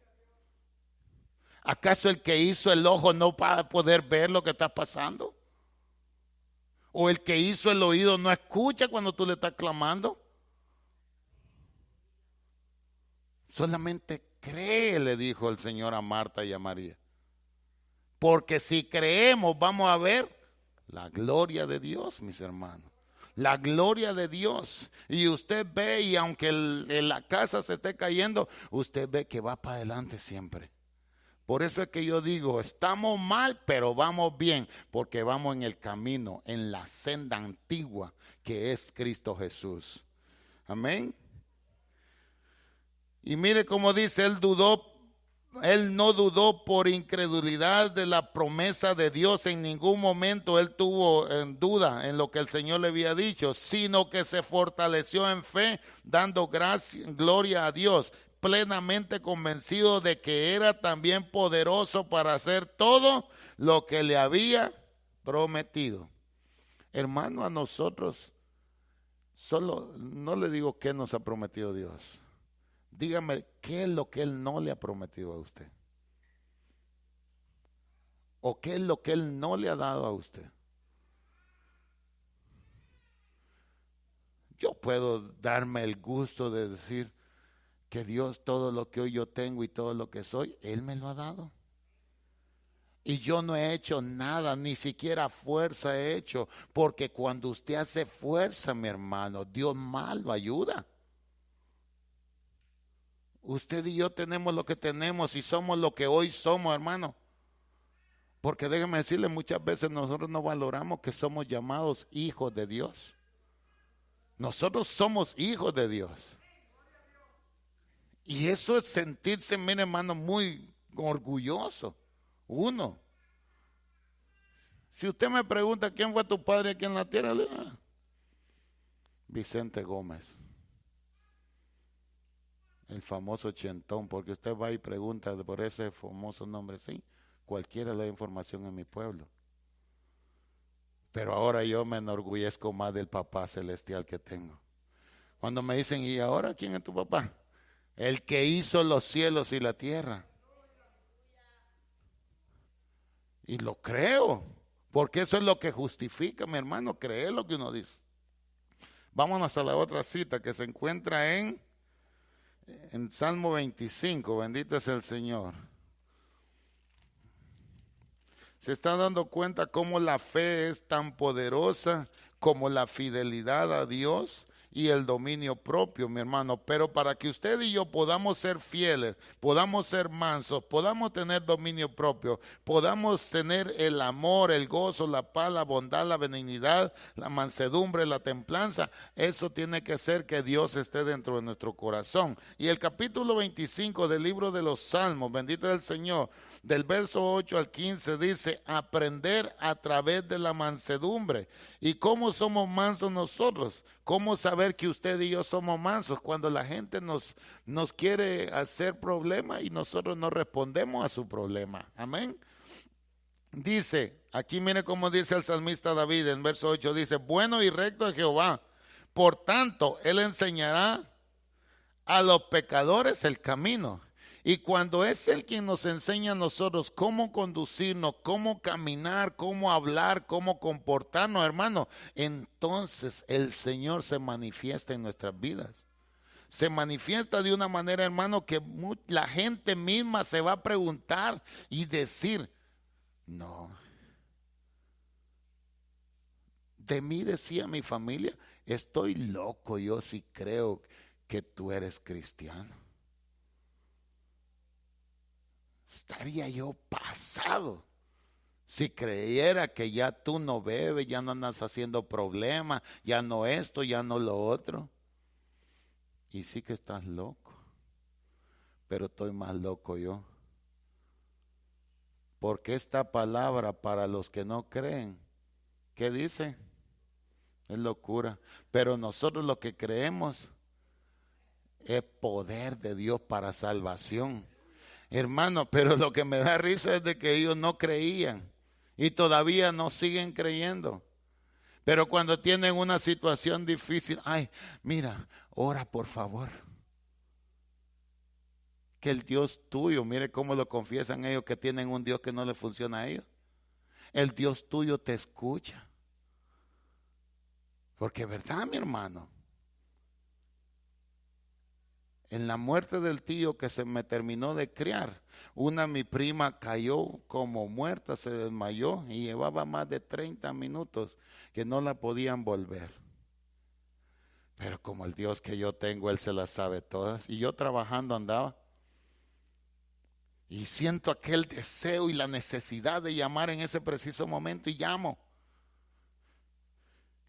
¿Acaso el que hizo el ojo no va a poder ver lo que está pasando? ¿O el que hizo el oído no escucha cuando tú le estás clamando? Solamente cree, le dijo el Señor a Marta y a María. Porque si creemos, vamos a ver la gloria de Dios, mis hermanos. La gloria de Dios. Y usted ve, y aunque la casa se esté cayendo, usted ve que va para adelante siempre. Por eso es que yo digo, estamos mal, pero vamos bien, porque vamos en el camino, en la senda antigua que es Cristo Jesús. Amén. Y mire cómo dice, Él no dudó por incredulidad de la promesa de Dios. En ningún momento Él tuvo en duda en lo que el Señor le había dicho, sino que se fortaleció en fe, dando gloria a Dios, plenamente convencido de que era también poderoso para hacer todo lo que le había prometido. Hermano, a nosotros, solo no le digo qué nos ha prometido Dios. Dígame, ¿qué es lo que Él no le ha prometido a usted? ¿O qué es lo que Él no le ha dado a usted? Yo puedo darme el gusto de decir que Dios, todo lo que hoy yo tengo y todo lo que soy, Él me lo ha dado. Y yo no he hecho nada, ni siquiera fuerza he hecho, porque cuando usted hace fuerza, mi hermano, Dios más lo ayuda. Usted y yo tenemos lo que tenemos y somos lo que hoy somos, hermano. Porque déjeme decirle, muchas veces nosotros no valoramos que somos llamados hijos de Dios. Nosotros somos hijos de Dios. Y eso es sentirse, mire hermano, muy orgulloso. Uno. Si usted me pregunta quién fue tu padre aquí en la tierra, le digo, Vicente Gómez. El famoso Chentón, porque usted va y pregunta por ese famoso nombre, sí, cualquiera le da información en mi pueblo. Pero ahora yo me enorgullezco más del papá celestial que tengo. Cuando me dicen, ¿y ahora quién es tu papá? El que hizo los cielos y la tierra. Y lo creo, porque eso es lo que justifica, mi hermano, creer lo que uno dice. Vámonos a la otra cita que se encuentra en Salmo 25, bendito es el Señor. Se está dando cuenta cómo la fe es tan poderosa como la fidelidad a Dios y el dominio propio, mi hermano. Pero para que usted y yo podamos ser fieles, podamos ser mansos, podamos tener dominio propio, podamos tener el amor, el gozo, la paz, la bondad, la benignidad, la mansedumbre, la templanza, eso tiene que ser que Dios esté dentro de nuestro corazón. Y el capítulo 25 del libro de los Salmos, bendito es el Señor, del verso 8 al 15 dice, aprender a través de la mansedumbre. ¿Y cómo somos mansos nosotros? ¿Cómo saber que usted y yo somos mansos? Cuando la gente nos quiere hacer problema y nosotros no respondemos a su problema. Amén. Dice, aquí mire cómo dice el salmista David en verso 8, dice, bueno y recto es Jehová, por tanto, él enseñará a los pecadores el camino. Y cuando es Él quien nos enseña a nosotros cómo conducirnos, cómo caminar, cómo hablar, cómo comportarnos, hermano, entonces el Señor se manifiesta en nuestras vidas. Se manifiesta de una manera, hermano, que la gente misma se va a preguntar y decir, no, de mí decía mi familia, estoy loco, yo sí creo que tú eres cristiano. Estaría yo pasado si creyera que ya tú no bebes, ya no andas haciendo problemas, ya no esto, ya no lo otro. Y sí que estás loco, pero estoy más loco yo. Porque esta palabra para los que no creen, ¿qué dice? Es locura. Pero nosotros lo que creemos es poder de Dios para salvación. Hermano, pero lo que me da risa es de que ellos no creían y todavía no siguen creyendo. Pero cuando tienen una situación difícil, ay, mira, ora por favor. Que el Dios tuyo, mire cómo lo confiesan ellos, que tienen un Dios que no le funciona a ellos. El Dios tuyo te escucha. Porque verdad, mi hermano, en la muerte del tío que se me terminó de criar, mi prima cayó como muerta, se desmayó y llevaba más de 30 minutos que no la podían volver. Pero como el Dios que yo tengo, Él se las sabe todas. Y yo trabajando andaba. Y siento aquel deseo y la necesidad de llamar en ese preciso momento y llamo.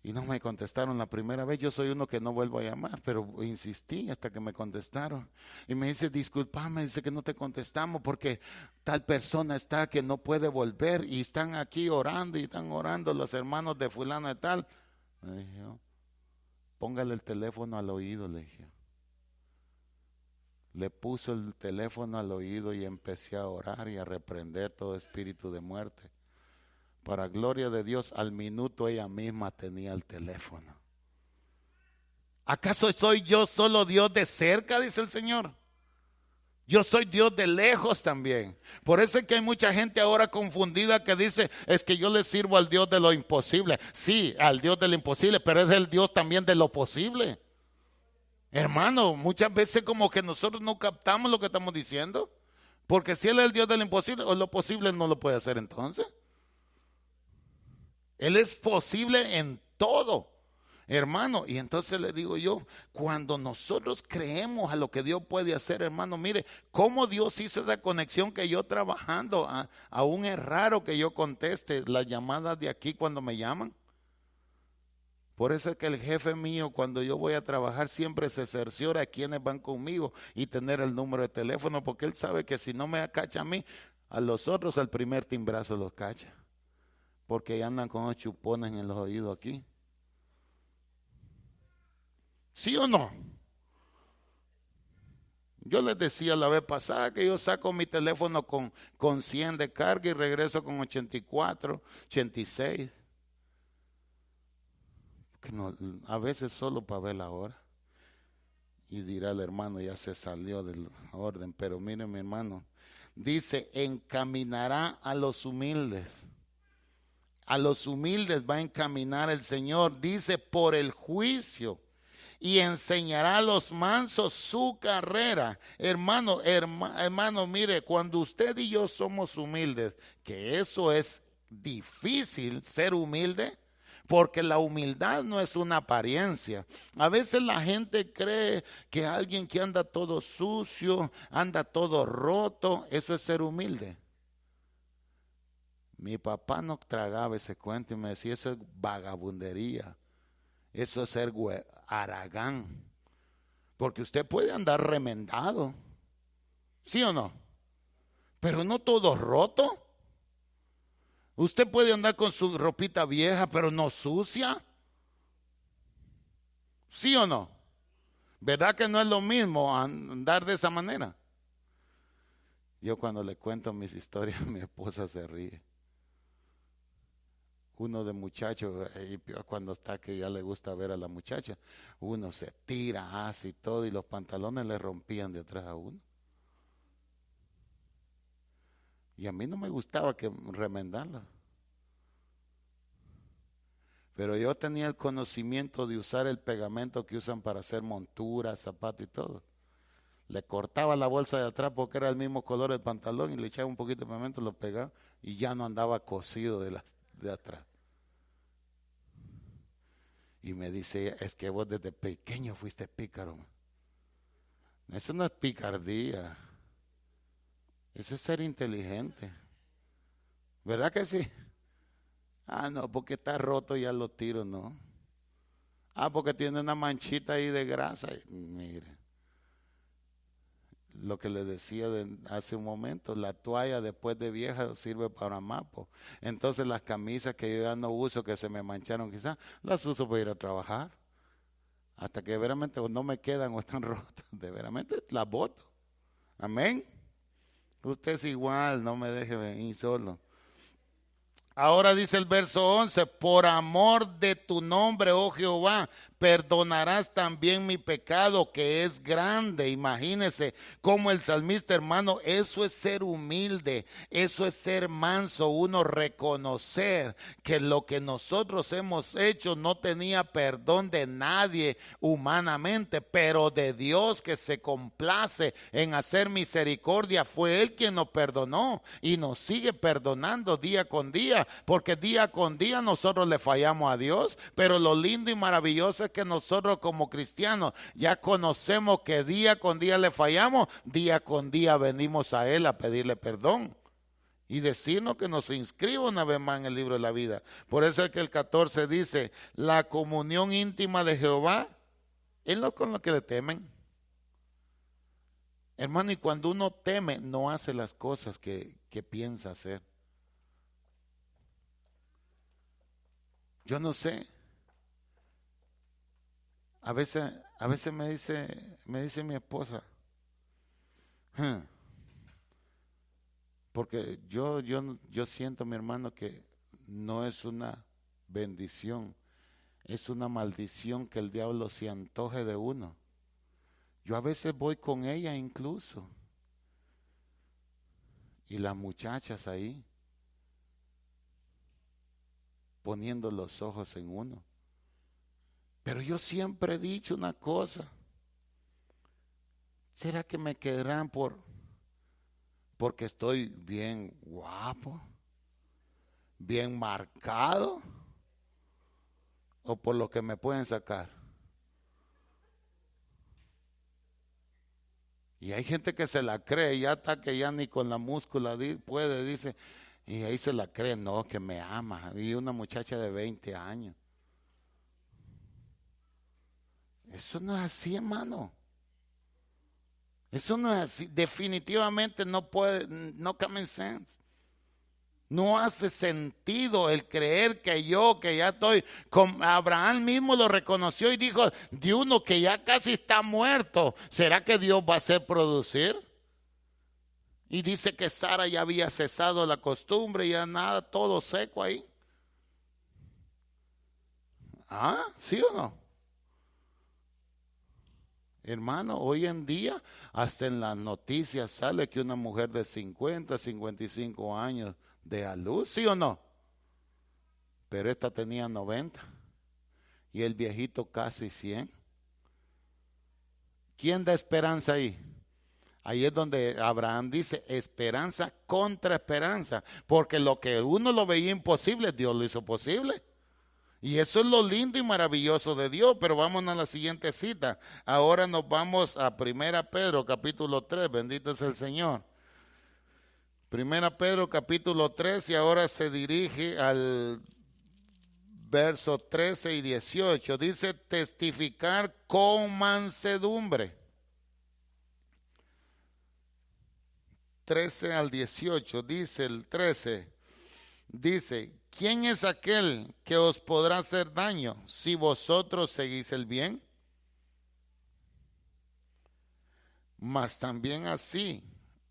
Y no me contestaron la primera vez. Yo soy uno que no vuelvo a llamar, pero insistí hasta que me contestaron. Y me dice, discúlpame, dice que no te contestamos porque tal persona está que no puede volver y están aquí orando y están orando los hermanos de fulano de tal. Me dije, póngale el teléfono al oído, le dije. Le puso el teléfono al oído y empecé a orar y a reprender todo espíritu de muerte. Para gloria de Dios, al minuto ella misma tenía el teléfono. ¿Acaso soy yo solo Dios de cerca? Dice el Señor. Yo soy Dios de lejos también. Por eso es que hay mucha gente ahora confundida que dice, es que yo le sirvo al Dios de lo imposible. Sí, al Dios de lo imposible, pero es el Dios también de lo posible. Hermano, muchas veces como que nosotros no captamos lo que estamos diciendo. Porque si Él es el Dios de lo imposible, o lo posible no lo puede hacer entonces. Él es posible en todo, hermano. Y entonces le digo yo, cuando nosotros creemos a lo que Dios puede hacer, hermano, mire, cómo Dios hizo esa conexión que yo trabajando, aún es raro que yo conteste las llamadas de aquí cuando me llaman. Por eso es que el jefe mío, cuando yo voy a trabajar, siempre se cerciora a quienes van conmigo y tener el número de teléfono, porque él sabe que si no me cacha a mí, a los otros al primer timbrazo los cacha. Porque andan con los chupones en los oídos aquí. ¿Sí o no? Yo les decía la vez pasada que yo saco mi teléfono con 100 de carga y regreso con 84, 86. Que no, a veces solo para ver la hora. Y dirá el hermano, ya se salió del orden. Pero mire mi hermano, dice, encaminará a los humildes. A los humildes va a encaminar el Señor, dice, por el juicio, y enseñará a los mansos su carrera. Hermano, mire, cuando usted y yo somos humildes, que eso es difícil ser humilde, porque la humildad no es una apariencia. A veces la gente cree que alguien que anda todo sucio, anda todo roto, eso es ser humilde. Mi papá no tragaba ese cuento y me decía, eso es vagabundería, eso es ser haragán, porque usted puede andar remendado, ¿sí o no? Pero no todo roto. Usted puede andar con su ropita vieja, pero no sucia, ¿sí o no? ¿Verdad que no es lo mismo andar de esa manera? Yo cuando le cuento mis historias, mi esposa se ríe. Uno de muchachos, y peor cuando está que ya le gusta ver a la muchacha, uno se tira, hace y todo, y los pantalones le rompían de atrás a uno. Y a mí no me gustaba que remendarlo. Pero yo tenía el conocimiento de usar el pegamento que usan para hacer monturas, zapatos y todo. Le cortaba la bolsa de atrás porque era el mismo color del pantalón y le echaba un poquito de pegamento, lo pegaba y ya no andaba cosido de atrás. Y me dice ella, es que vos desde pequeño fuiste pícaro. Eso no es picardía, eso es ser inteligente. ¿Verdad que sí? Ah, no, porque está roto ya lo tiro, no. Ah, porque tiene una manchita ahí de grasa. Mire, lo que le decía hace un momento, la toalla después de vieja sirve para mapo. Entonces las camisas que yo ya no uso, que se me mancharon quizás, las uso para ir a trabajar. Hasta que veramente no me quedan o están rotas, de veramente las boto. Amén. Usted es igual, no me deje venir solo. Ahora dice el verso 11, por amor de tu nombre, oh Jehová, perdonarás también mi pecado que es grande. Imagínese como el salmista, hermano, eso es ser humilde, eso es ser manso, uno reconocer que lo que nosotros hemos hecho no tenía perdón de nadie humanamente, pero de Dios que se complace en hacer misericordia, fue Él quien nos perdonó y nos sigue perdonando día con día, porque día con día nosotros le fallamos a Dios, pero lo lindo y maravilloso es que nosotros como cristianos ya conocemos que día con día le fallamos, día con día venimos a Él a pedirle perdón y decirnos que nos inscriba una vez más en el libro de la vida. Por eso es que el 14 dice, la comunión íntima de Jehová es con lo que le temen. Hermano, y cuando uno teme, no hace las cosas que piensa hacer. Yo no sé. A veces me dice mi esposa, porque yo siento, mi hermano, que no es una bendición, es una maldición que el diablo se antoje de uno. Yo a veces voy con ella incluso, y las muchachas ahí, poniendo los ojos en uno. Pero yo siempre he dicho una cosa, ¿será que me querrán porque estoy bien guapo, bien marcado, o por lo que me pueden sacar? Y hay gente que se la cree, ya está que ya ni con la múscula puede, dice, y ahí se la cree, no, que me ama. Y una muchacha de 20 años. Eso no es así, hermano. Eso no es así. Definitivamente no puede, no common sense. No hace sentido el creer que ya estoy, Abraham mismo lo reconoció y dijo, de uno que ya casi está muerto, ¿será que Dios va a hacer producir? Y dice que Sara ya había cesado la costumbre, ya nada, todo seco ahí. ¿Ah? ¿Sí o no? Hermano, hoy en día hasta en las noticias sale que una mujer de 50, 55 años de a luz, ¿sí o no? Pero esta tenía 90 y el viejito casi 100. ¿Quién da esperanza ahí? Ahí es donde Abraham dice esperanza contra esperanza, porque lo que uno lo veía imposible, Dios lo hizo posible. Y eso es lo lindo y maravilloso de Dios, pero vámonos a la siguiente cita. Ahora nos vamos a 1 Pedro capítulo 3, bendito es el Señor. 1 Pedro capítulo 3 y ahora se dirige al verso 13 y 18. Dice testificar con mansedumbre. 13 al 18, dice el 13, dice, ¿quién es aquel que os podrá hacer daño si vosotros seguís el bien? Mas también así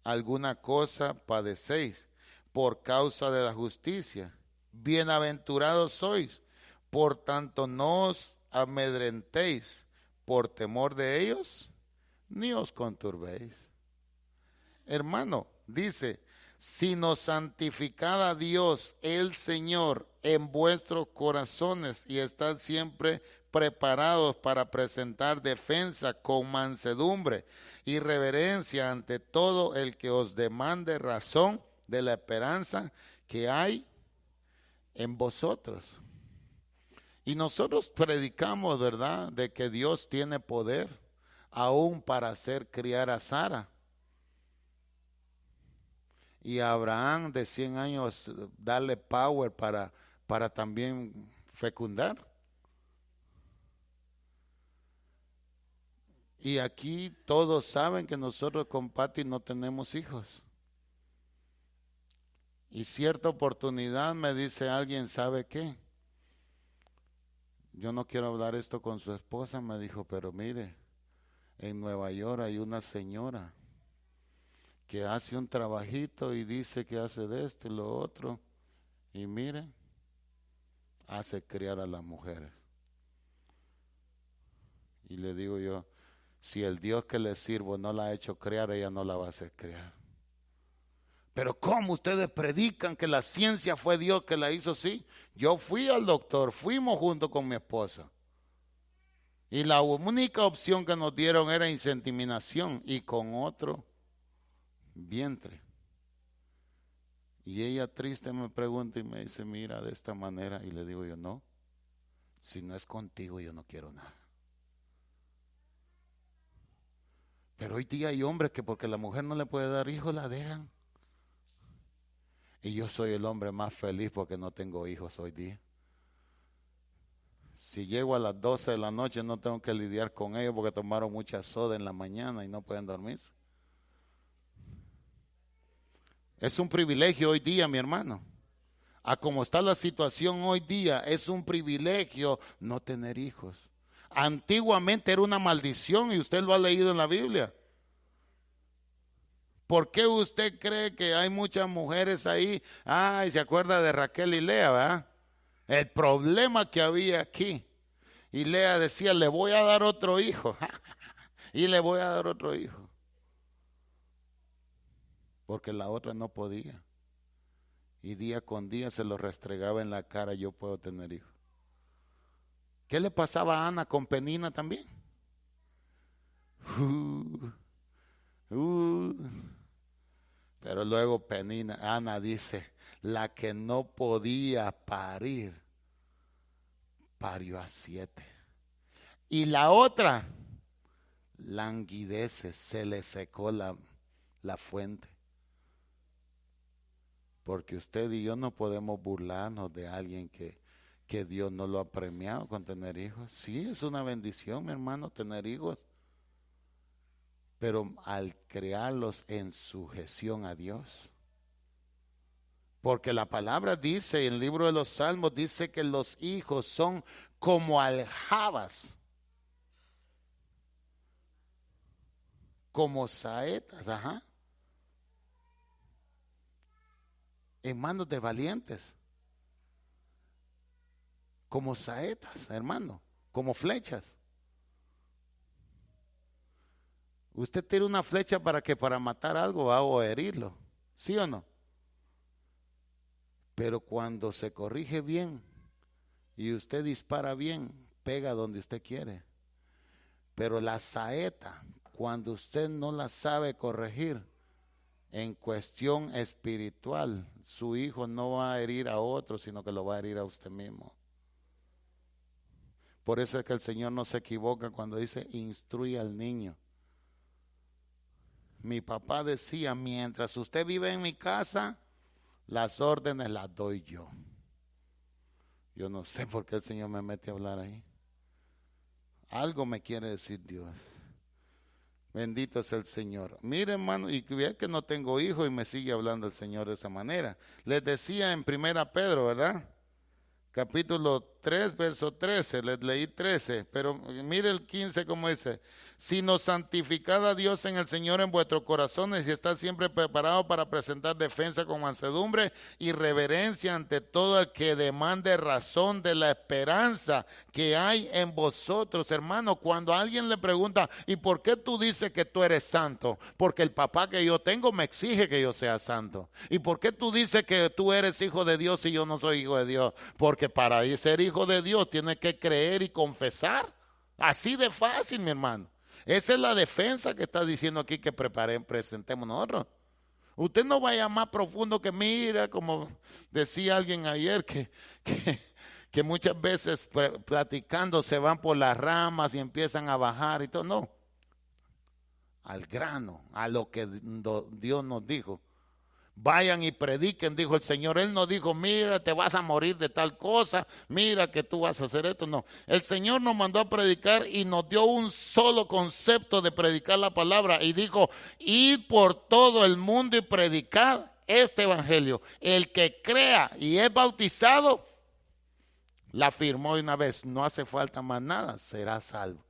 alguna cosa padecéis por causa de la justicia. Bienaventurados sois, por tanto no os amedrentéis por temor de ellos, ni os conturbéis. Hermano, dice, sino santificad a Dios el Señor en vuestros corazones y estad siempre preparados para presentar defensa con mansedumbre y reverencia ante todo el que os demande razón de la esperanza que hay en vosotros. Y nosotros predicamos, ¿verdad?, de que Dios tiene poder aún para hacer criar a Sara. Y a Abraham de 100 años darle power para también fecundar. Y aquí todos saben que nosotros con Pati no tenemos hijos. Y cierta oportunidad me dice alguien, ¿sabe qué? Yo no quiero hablar esto con su esposa, me dijo, pero mire, en Nueva York hay una señora que hace un trabajito y dice que hace de esto y lo otro. Y mire, hace criar a las mujeres. Y le digo yo, si el Dios que le sirvo no la ha hecho criar, ella no la va a hacer criar. Pero ¿cómo ustedes predican que la ciencia fue Dios que la hizo así? Yo fui al doctor, fuimos junto con mi esposa. Y la única opción que nos dieron era inseminación y con otro vientre. Y ella triste me pregunta y me dice, mira, de esta manera. Y le digo yo, no, si no es contigo yo no quiero nada. Pero hoy día hay hombres que porque la mujer no le puede dar hijos la dejan. Y yo soy el hombre más feliz porque no tengo hijos hoy día. Si llego a las 12 de la noche no tengo que lidiar con ellos porque tomaron mucha soda en la mañana y no pueden dormirse. Es un privilegio hoy día, mi hermano. A como está la situación hoy día, es un privilegio no tener hijos. Antiguamente era una maldición y usted lo ha leído en la Biblia. ¿Por qué usted cree que hay muchas mujeres ahí? Ay, se acuerda de Raquel y Lea, ¿verdad? El problema que había aquí. Y Lea decía, le voy a dar otro hijo. Y le voy a dar otro hijo. Porque la otra no podía. Y día con día se lo restregaba en la cara, yo puedo tener hijos. ¿Qué le pasaba a Ana con Penina también? Pero luego Ana dice, la que no podía parir, parió a 7. Y la otra, languidece, se le secó la fuente. Porque usted y yo no podemos burlarnos de alguien que Dios no lo ha premiado con tener hijos. Sí, es una bendición, mi hermano, tener hijos. Pero al crearlos en sujeción a Dios. Porque la palabra dice, en el libro de los Salmos, dice que los hijos son como aljabas, como saetas, en manos de valientes. Como saetas, hermano, como flechas. Usted tira una flecha para matar algo o herirlo, ¿sí o no? Pero cuando se corrige bien y usted dispara bien, pega donde usted quiere. Pero la saeta, cuando usted no la sabe corregir, en cuestión espiritual, su hijo no va a herir a otro, sino que lo va a herir a usted mismo. Por eso es que el Señor no se equivoca cuando dice, instruye al niño. Mi papá decía, mientras usted vive en mi casa, las órdenes las doy yo. Yo no sé por qué el Señor me mete a hablar ahí. Algo me quiere decir Dios. Bendito es el Señor. Mire, hermano, y ve que no tengo hijo y me sigue hablando el Señor de esa manera. Les decía en 1 Pedro, ¿verdad? Capítulo 3, verso 13, les leí 13, pero mire el 15 como dice, sino santificad a Dios en el Señor en vuestros corazones y estad siempre preparados para presentar defensa con mansedumbre y reverencia ante todo el que demande razón de la esperanza que hay en vosotros. Hermano, cuando alguien le pregunta, ¿y por qué tú dices que tú eres santo? Porque el papá que yo tengo me exige que yo sea santo. ¿Y por qué tú dices que tú eres hijo de Dios y yo no soy hijo de Dios? Porque para ser hijo de Dios tienes que creer y confesar. Así de fácil, mi hermano. Esa es la defensa que está diciendo aquí que presentemos nosotros. Usted no vaya más profundo que mira, como decía alguien ayer, que muchas veces platicando se van por las ramas y empiezan a bajar y todo. No, al grano, a lo que Dios nos dijo. Vayan y prediquen, dijo el Señor. Él no dijo, mira, te vas a morir de tal cosa, mira que tú vas a hacer esto. No, el Señor nos mandó a predicar y nos dio un solo concepto de predicar la palabra. Y dijo, id por todo el mundo y predicad este evangelio. El que crea y es bautizado, la afirmó una vez, no hace falta más nada, será salvo.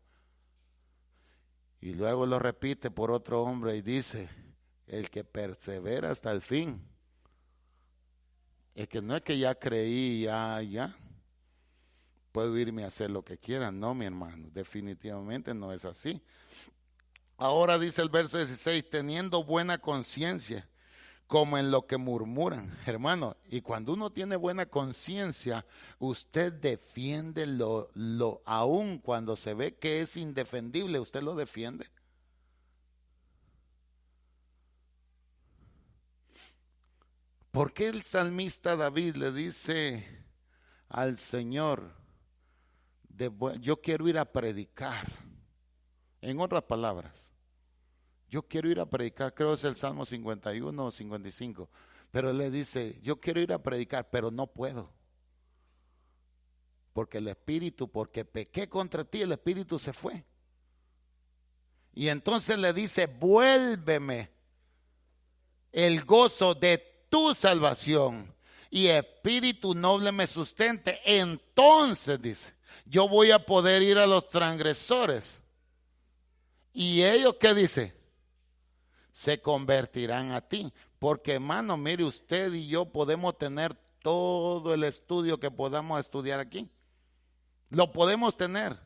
Y luego lo repite por otro hombre y dice, el que persevera hasta el fin. Es que no es que ya creí, ya puedo irme a hacer lo que quiera. No, mi hermano, definitivamente no es así. Ahora dice el verso 16, teniendo buena conciencia, como en lo que murmuran. Hermano, y cuando uno tiene buena conciencia, usted defiende lo aún cuando se ve que es indefendible, usted lo defiende. ¿Por qué el salmista David le dice al Señor, yo quiero ir a predicar? En otras palabras, yo quiero ir a predicar, creo que es el Salmo 51 o 55, pero él le dice, yo quiero ir a predicar, pero no puedo. Porque porque pequé contra ti, el Espíritu se fue. Y entonces le dice, vuélveme el gozo de tu salvación y espíritu noble me sustente. Entonces dice, yo voy a poder ir a los transgresores. Y ellos, ¿qué dice? Se convertirán a ti. Porque hermano, mire, usted y yo podemos tener todo el estudio que podamos estudiar aquí. Lo podemos tener.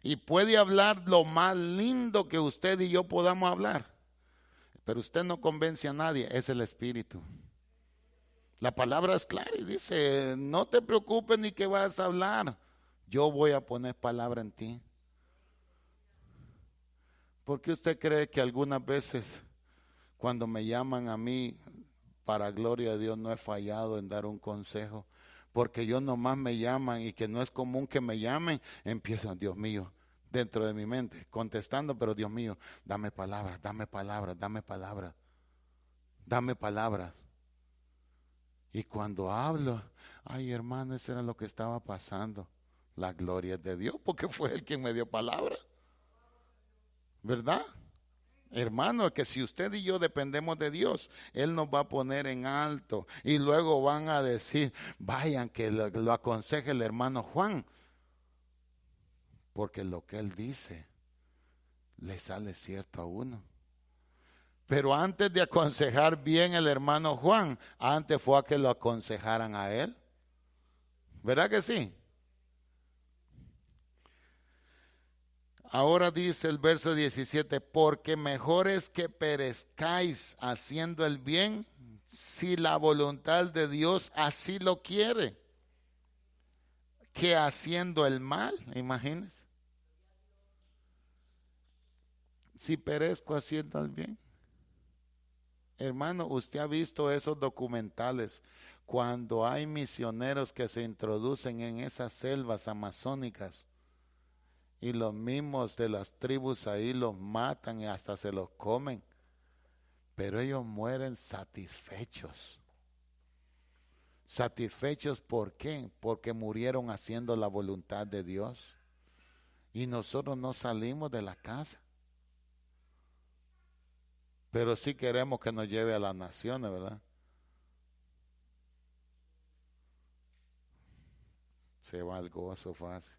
Y puede hablar lo más lindo que usted y yo podamos hablar. Pero usted no convence a nadie, es el Espíritu. La palabra es clara y dice, no te preocupes ni que vas a hablar. Yo voy a poner palabra en ti. ¿Por qué usted cree que algunas veces cuando me llaman a mí, para gloria de Dios, no he fallado en dar un consejo? Porque yo nomás me llaman y que no es común que me llamen, empiezo, Dios mío, dentro de mi mente, contestando, pero Dios mío, dame palabras, dame palabras, dame palabras, dame palabras. Y cuando hablo, ay hermano, eso era lo que estaba pasando. La gloria es de Dios, porque fue Él quien me dio palabra. ¿Verdad? Hermano, que si usted y yo dependemos de Dios, Él nos va a poner en alto. Y luego van a decir, vayan que lo aconseje el hermano Juan. Porque lo que Él dice, le sale cierto a uno. Pero antes de aconsejar bien el hermano Juan, antes fue a que lo aconsejaran a él. ¿Verdad que sí? Ahora dice el verso 17, porque mejor es que perezcáis haciendo el bien, si la voluntad de Dios así lo quiere, que haciendo el mal, imagínense. Si perezco haciendo el bien. Hermano, usted ha visto esos documentales cuando hay misioneros que se introducen en esas selvas amazónicas y los mismos de las tribus ahí los matan y hasta se los comen, pero ellos mueren satisfechos. ¿Satisfechos por qué? Porque murieron haciendo la voluntad de Dios. Y nosotros no salimos de la casa. Pero sí queremos que nos lleve a las naciones, ¿verdad? se va el gozo fácil.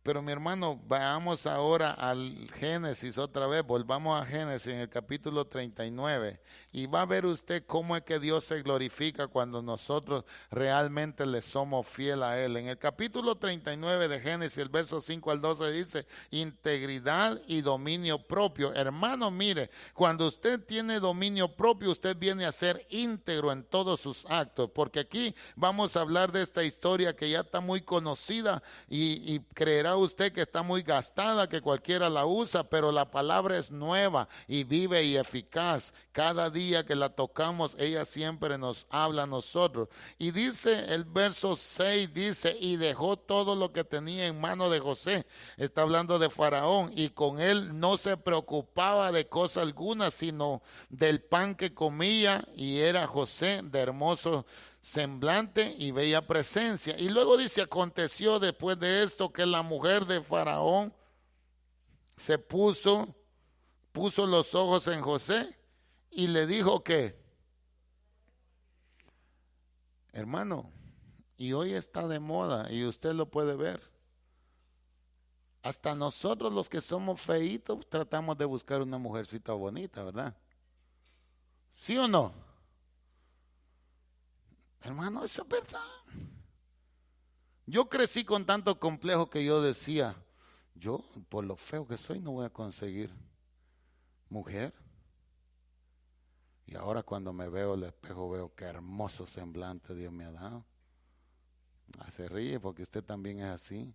Pero mi hermano, vayamos ahora al Génesis otra vez, volvamos a Génesis en el capítulo 39 y va a ver usted cómo es que Dios se glorifica cuando nosotros realmente le somos fiel a Él. En el capítulo 39 de Génesis, el verso 5 al 12 dice, integridad y dominio propio. Hermano, mire, cuando usted tiene dominio propio, usted viene a ser íntegro en todos sus actos, porque aquí vamos a hablar de esta historia que ya está muy conocida y creerá usted que está muy gastada, que cualquiera la usa, pero la palabra es nueva y vive y eficaz. Cada día que la tocamos, ella siempre nos habla a nosotros. Y dice el verso 6, dice, y dejó todo lo que tenía en mano de José. Está hablando de Faraón, y con él no se preocupaba de cosa alguna, sino del pan que comía, y era José de hermoso semblante y bella presencia. Y luego dice, aconteció después de esto que la mujer de Faraón se puso los ojos en José y le dijo que, hermano, y hoy está de moda y usted lo puede ver. Hasta nosotros los que somos feitos tratamos de buscar una mujercita bonita, ¿verdad? ¿Sí o no? Hermano, eso es verdad. Yo crecí con tanto complejo que yo decía, yo por lo feo que soy no voy a conseguir mujer. Y ahora cuando me veo al espejo veo qué hermoso semblante Dios me ha dado. Se ríe porque usted también es así.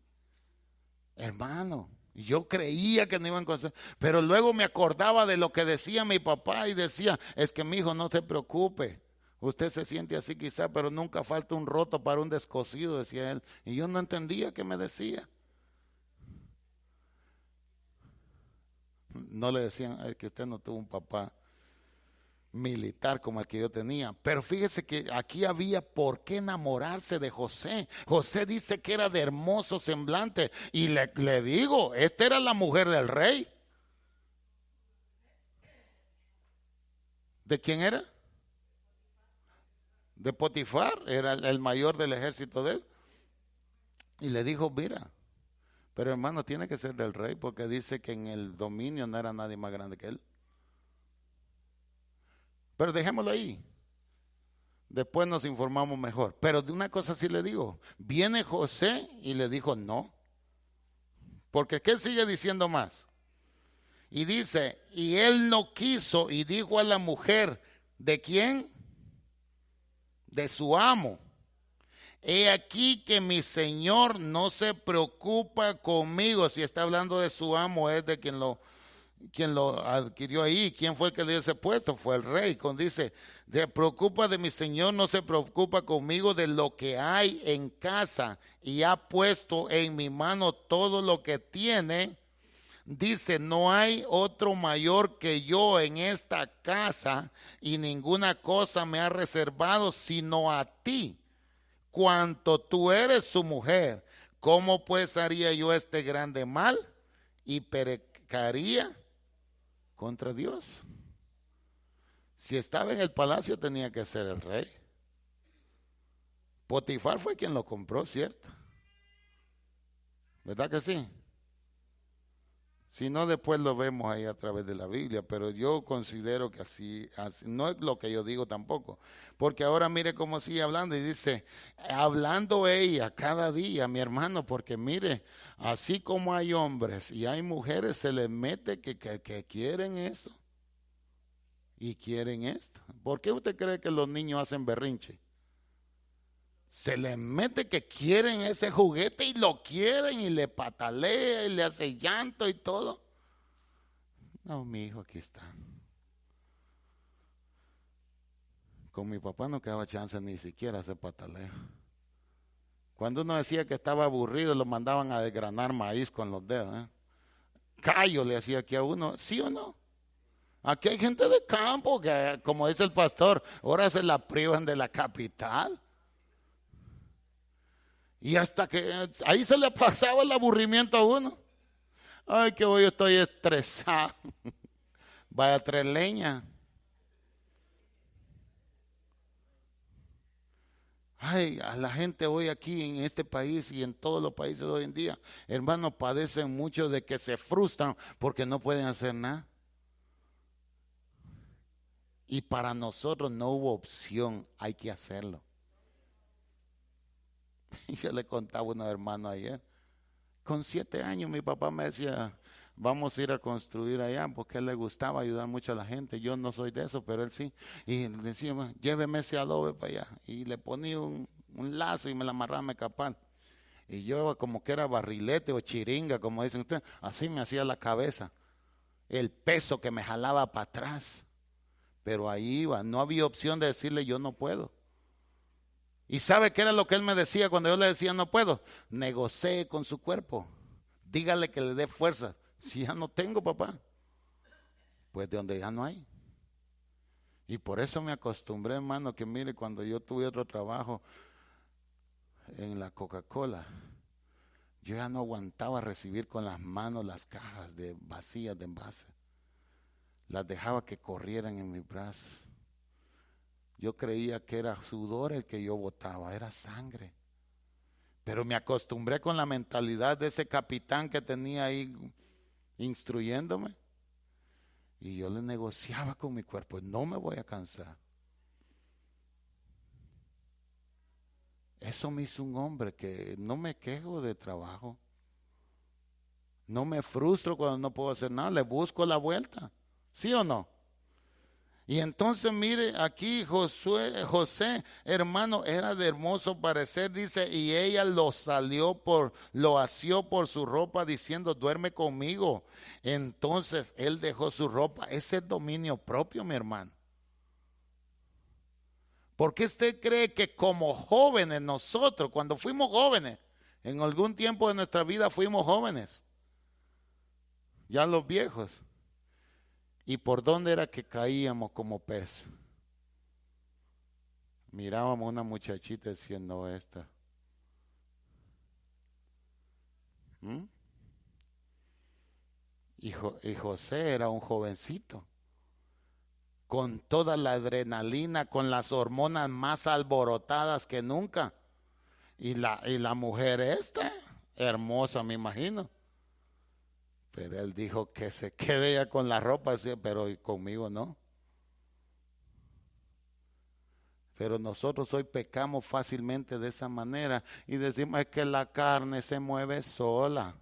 Hermano, yo creía que no iban a conseguir, pero luego me acordaba de lo que decía mi papá y decía, es que mi hijo no se preocupe. Usted se siente así quizá, pero nunca falta un roto para un descosido, decía él. Y yo no entendía qué me decía. No le decían, es que usted no tuvo un papá militar como el que yo tenía. Pero fíjese que aquí había por qué enamorarse de José. José dice que era de hermoso semblante. Y le digo, esta era la mujer del rey. ¿De quién era? De Potifar, era el mayor del ejército de él. Y le dijo, mira, pero hermano, tiene que ser del rey, porque dice que en el dominio no era nadie más grande que él. Pero dejémoslo ahí. Después nos informamos mejor. Pero de una cosa sí le digo, viene José y le dijo no. Porque ¿qué sigue diciendo más? Y dice, y él no quiso y dijo a la mujer, ¿de quién? De su amo. He aquí que mi señor no se preocupa conmigo. Si está hablando de su amo, es de quien lo adquirió ahí. ¿Quién fue el que le dio ese puesto? Fue el rey. Cuando dice, se preocupa de mi señor, no se preocupa conmigo de lo que hay en casa, y ha puesto en mi mano todo lo que tiene. Dice, no hay otro mayor que yo en esta casa, y ninguna cosa me ha reservado sino a ti, cuanto tú eres su mujer. ¿Cómo pues haría yo este grande mal y pecaría contra Dios? Si estaba en el palacio tenía que ser el rey. Potifar fue quien lo compró, ¿cierto? ¿Verdad que sí? Si no, después lo vemos ahí a través de la Biblia, pero yo considero que así, no es lo que yo digo tampoco, porque ahora mire cómo sigue hablando y dice, hablando ella cada día, mi hermano, porque mire, así como hay hombres y hay mujeres, se les mete que quieren esto y quieren esto. ¿Por qué usted cree que los niños hacen berrinche? Se les mete que quieren ese juguete y lo quieren y le patalea y le hace llanto y todo. No, mi hijo aquí está. Con mi papá no quedaba chance ni siquiera hacer pataleo. Cuando uno decía que estaba aburrido, lo mandaban a desgranar maíz con los dedos. Callo le hacía aquí a uno, ¿sí o no? Aquí hay gente de campo que, como dice el pastor, ahora se la privan de la capital. Y hasta que ahí se le pasaba el aburrimiento a uno. Ay, que hoy estoy estresado. Vaya a traer leña. Ay, a la gente hoy aquí en este país y en todos los países hoy en día, hermanos, padecen mucho de que se frustran porque no pueden hacer nada. Y para nosotros no hubo opción, hay que hacerlo. Yo le contaba a unos hermanos ayer, con 7 años mi papá me decía, vamos a ir a construir allá, porque a él le gustaba ayudar mucho a la gente. Yo no soy de eso, pero él sí. Y le decíamos, lléveme ese adobe para allá. Y le ponía un lazo y me la amarraba a mi capal. Y yo como que era barrilete o chiringa, como dicen ustedes, así me hacía la cabeza. El peso que me jalaba para atrás. Pero ahí iba, no había opción de decirle yo no puedo. ¿Y sabe qué era lo que él me decía cuando yo le decía no puedo? Negocie con su cuerpo. Dígale que le dé fuerza. Si ya no tengo, papá, pues de donde ya no hay. Y por eso me acostumbré, hermano, que mire, cuando yo tuve otro trabajo en la Coca-Cola, yo ya no aguantaba recibir con las manos las cajas de vacías de envase. Las dejaba que corrieran en mis brazos. Yo creía que era sudor el que yo botaba, era sangre. Pero me acostumbré con la mentalidad de ese capitán que tenía ahí instruyéndome. Y yo le negociaba con mi cuerpo, no me voy a cansar. Eso me hizo un hombre que no me quejo de trabajo. No me frustro cuando no puedo hacer nada, le busco la vuelta. ¿Sí o no? Y entonces mire, aquí José, hermano, era de hermoso parecer, dice, y ella lo asió por su ropa diciendo, duerme conmigo. Entonces él dejó su ropa. Ese es dominio propio, mi hermano. ¿Por qué usted cree que como jóvenes nosotros, cuando fuimos jóvenes, en algún tiempo de nuestra vida fuimos jóvenes, ya los viejos, y por dónde era que caíamos como pez? Mirábamos a una muchachita diciendo esta. ¿Mm? Y José era un jovencito, con toda la adrenalina, con las hormonas más alborotadas que nunca. Y la mujer esta, hermosa me imagino. Pero él dijo que se quede ya con la ropa, pero conmigo no. Pero nosotros hoy pecamos fácilmente de esa manera y decimos es que la carne se mueve sola.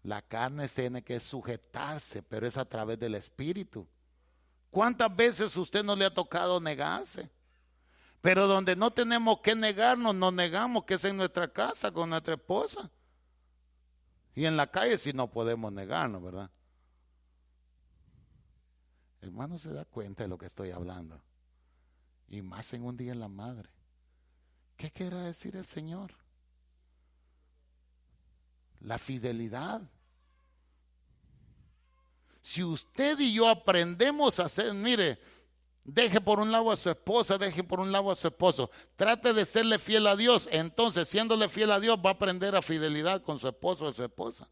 La carne tiene que sujetarse, pero es a través del Espíritu. ¿Cuántas veces usted no le ha tocado negarse? Pero donde no tenemos que negarnos, nos negamos, que es en nuestra casa con nuestra esposa. Y en la calle sí no podemos negarnos, ¿verdad? Hermano, se da cuenta de lo que estoy hablando. Y más en un día en la madre. ¿Qué quiere decir el Señor? La fidelidad. Si usted y yo aprendemos a hacer, mire, deje por un lado a su esposa, deje por un lado a su esposo. Trate de serle fiel a Dios. Entonces, siéndole fiel a Dios, va a aprender a fidelidad con su esposo o su esposa.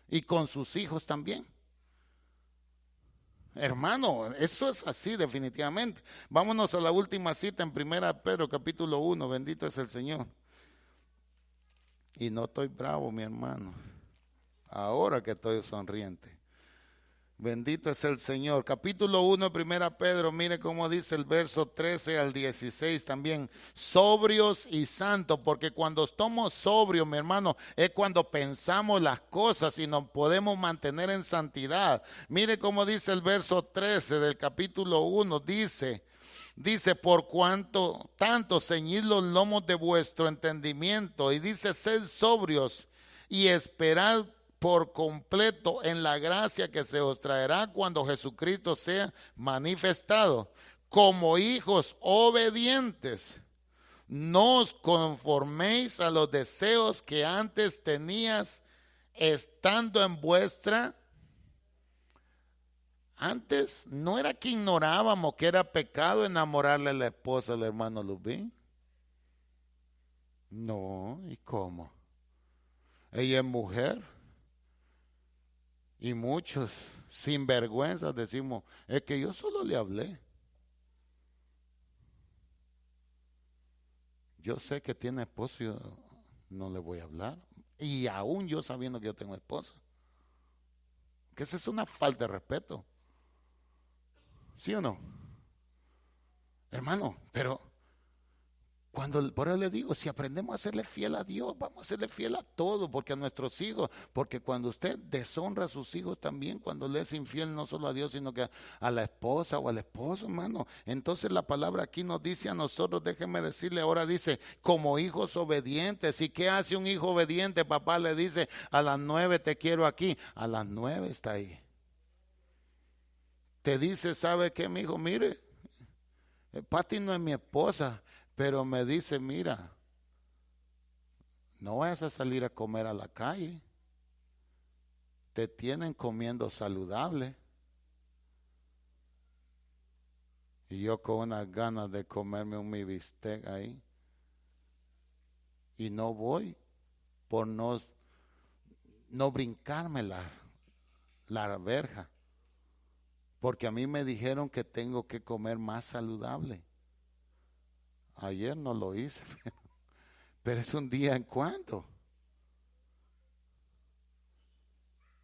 Y con sus hijos también. Hermano, eso es así definitivamente. Vámonos a la última cita en 1 Pedro capítulo 1. Bendito es el Señor. Y no estoy bravo, mi hermano. Ahora que estoy sonriente. Bendito es el Señor. Capítulo 1, 1 Pedro, mire cómo dice el verso 13 al 16 también. Sobrios y santos, porque cuando estamos sobrios, mi hermano, es cuando pensamos las cosas y nos podemos mantener en santidad. Mire cómo dice el verso 13 del capítulo 1, dice, por cuanto tanto ceñid los lomos de vuestro entendimiento, y dice, sed sobrios y esperad por completo en la gracia que se os traerá cuando Jesucristo sea manifestado. Como hijos obedientes, no os conforméis a los deseos que antes tenías estando en vuestra. Antes no era que ignorábamos que era pecado enamorarle a la esposa del hermano Lubín. No, ¿y cómo? Ella es mujer. Y muchos, sin vergüenza, decimos, es que yo solo le hablé. yo sé que tiene esposo, yo no le voy a hablar. Y aún yo sabiendo que yo tengo esposa. Que esa es una falta de respeto. ¿Sí o no? Hermano, pero por eso le digo, si aprendemos a serle fiel a Dios, vamos a serle fiel a todo, porque a nuestros hijos, porque cuando usted deshonra a sus hijos también, cuando le es infiel no solo a Dios, sino que a la esposa o al esposo, hermano. Entonces la palabra aquí nos dice a nosotros, déjenme decirle, ahora dice, como hijos obedientes. ¿Y qué hace un hijo obediente? Papá le dice, a las 9 te quiero aquí, a las 9 está ahí. Te dice, ¿sabe qué, mi hijo? Mire, Pati no es mi esposa, pero me dice, mira, no vayas a salir a comer a la calle. Te tienen comiendo saludable. Y yo con unas ganas de comerme un mi bistec ahí. Y no voy por no brincarme la verja. Porque a mí me dijeron que tengo que comer más saludable. Ayer no lo hice, pero es un día en cuando.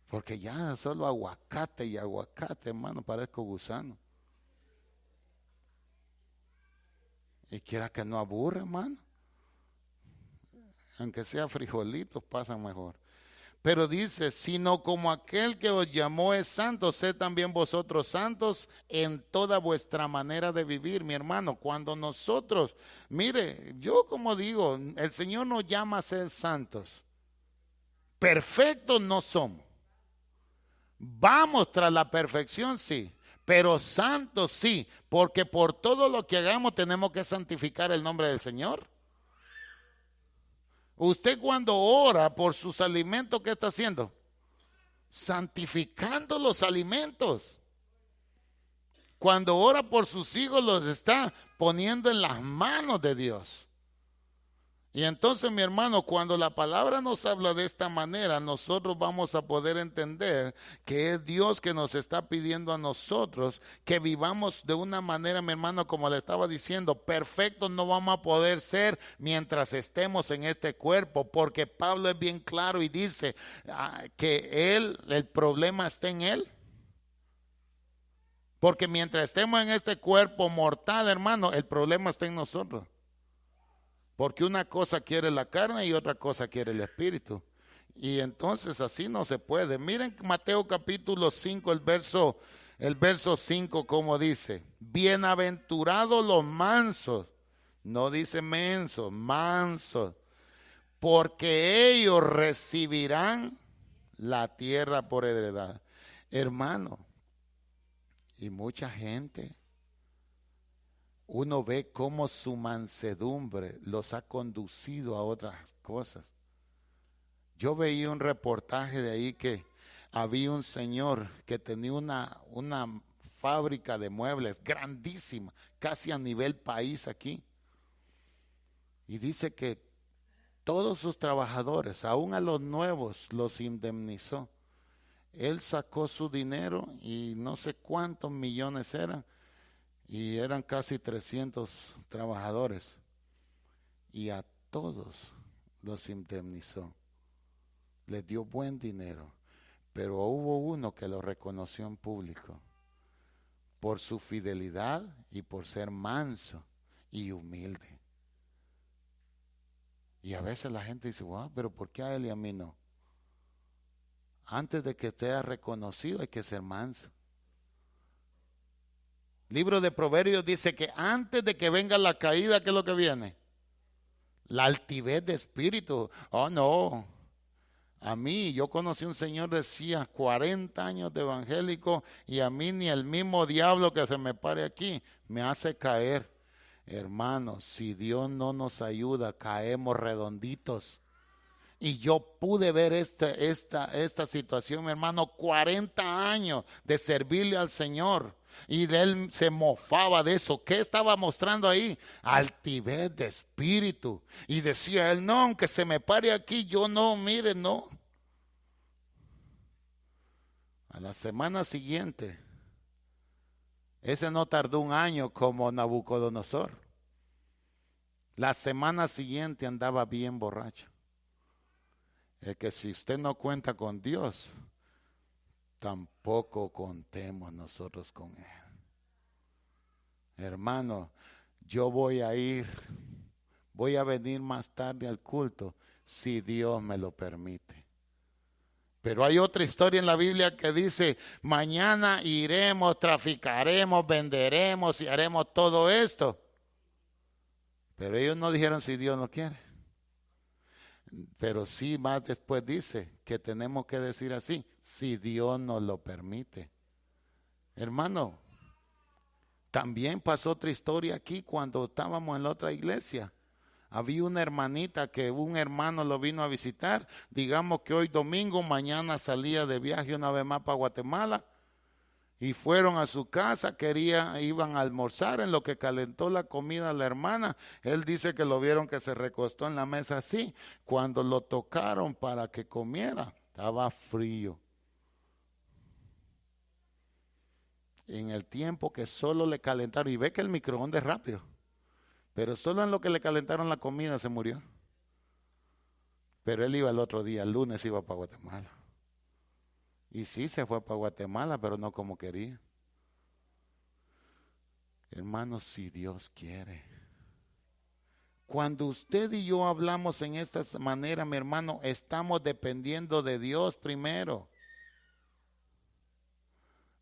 Porque ya solo aguacate y aguacate, hermano, parezco gusano. Y quiera que no aburre, hermano. Aunque sea frijolitos, pasan mejor. Pero dice, sino como aquel que os llamó es santo, sed también vosotros santos en toda vuestra manera de vivir, mi hermano. Cuando nosotros, mire, yo como digo, el Señor nos llama a ser santos. Perfectos no somos. Vamos tras la perfección, sí, pero santos sí, porque por todo lo que hagamos tenemos que santificar el nombre del Señor. Usted cuando ora por sus alimentos, ¿qué está haciendo? Santificando los alimentos. Cuando ora por sus hijos, los está poniendo en las manos de Dios. Y entonces, mi hermano, cuando la palabra nos habla de esta manera, nosotros vamos a poder entender que es Dios que nos está pidiendo a nosotros que vivamos de una manera, mi hermano, como le estaba diciendo, perfectos no vamos a poder ser mientras estemos en este cuerpo, porque Pablo es bien claro y dice que el problema está en él. Porque mientras estemos en este cuerpo mortal, hermano, el problema está en nosotros. Porque una cosa quiere la carne y otra cosa quiere el espíritu. Y entonces así no se puede. Miren Mateo capítulo 5, el verso 5, como dice. Bienaventurados los mansos. No dice mensos, mansos. Porque ellos recibirán la tierra por heredad. Hermano, y mucha gente, uno ve cómo su mansedumbre los ha conducido a otras cosas. Yo veía un reportaje de ahí que había un señor que tenía una fábrica de muebles grandísima, casi a nivel país aquí. Y dice que todos sus trabajadores, aún a los nuevos, los indemnizó. Él sacó su dinero y no sé cuántos millones eran. Y eran casi 300 trabajadores. Y a todos los indemnizó. Les dio buen dinero. Pero hubo uno que lo reconoció en público. Por su fidelidad y por ser manso y humilde. Y a veces la gente dice, wow, pero ¿por qué a él y a mí no? Antes de que sea reconocido hay que ser manso. Libro de Proverbios dice que antes de que venga la caída, ¿qué es lo que viene? La altivez de espíritu. Oh, no. A mí, yo conocí un señor, decía, 40 años de evangélico, y a mí ni el mismo diablo que se me pare aquí me hace caer. Hermanos, si Dios no nos ayuda, caemos redonditos. Y yo pude ver esta situación, mi hermano, 40 años de servirle al Señor. Y de él se mofaba de eso. ¿Qué estaba mostrando ahí? Altivez de espíritu. Y decía él, no, aunque se me pare aquí, yo no, mire, no. A la semana siguiente, ese no tardó un año como Nabucodonosor. La semana siguiente andaba bien borracho. Es que si usted no cuenta con Dios, tampoco contemos nosotros con Él. Hermano, yo voy a venir más tarde al culto, si Dios me lo permite. Pero hay otra historia en la Biblia que dice, mañana iremos, traficaremos, venderemos y haremos todo esto. Pero ellos no dijeron si Dios no quiere. Pero sí, más después dice que tenemos que decir así, si Dios nos lo permite. Hermano, también pasó otra historia aquí cuando estábamos en la otra iglesia. Había una hermanita que un hermano lo vino a visitar. Digamos que hoy domingo, mañana salía de viaje una vez más para Guatemala. Y fueron a su casa, iban a almorzar, en lo que calentó la comida la hermana. Él dice que lo vieron que se recostó en la mesa así. Cuando lo tocaron para que comiera, estaba frío. En el tiempo que solo le calentaron, y ve que el microondas es rápido, pero solo en lo que le calentaron la comida se murió. Pero él iba el otro día, el lunes iba para Guatemala. Y sí, se fue para Guatemala, pero no como quería. Hermanos, si Dios quiere. Cuando usted y yo hablamos en esta manera, mi hermano, estamos dependiendo de Dios primero.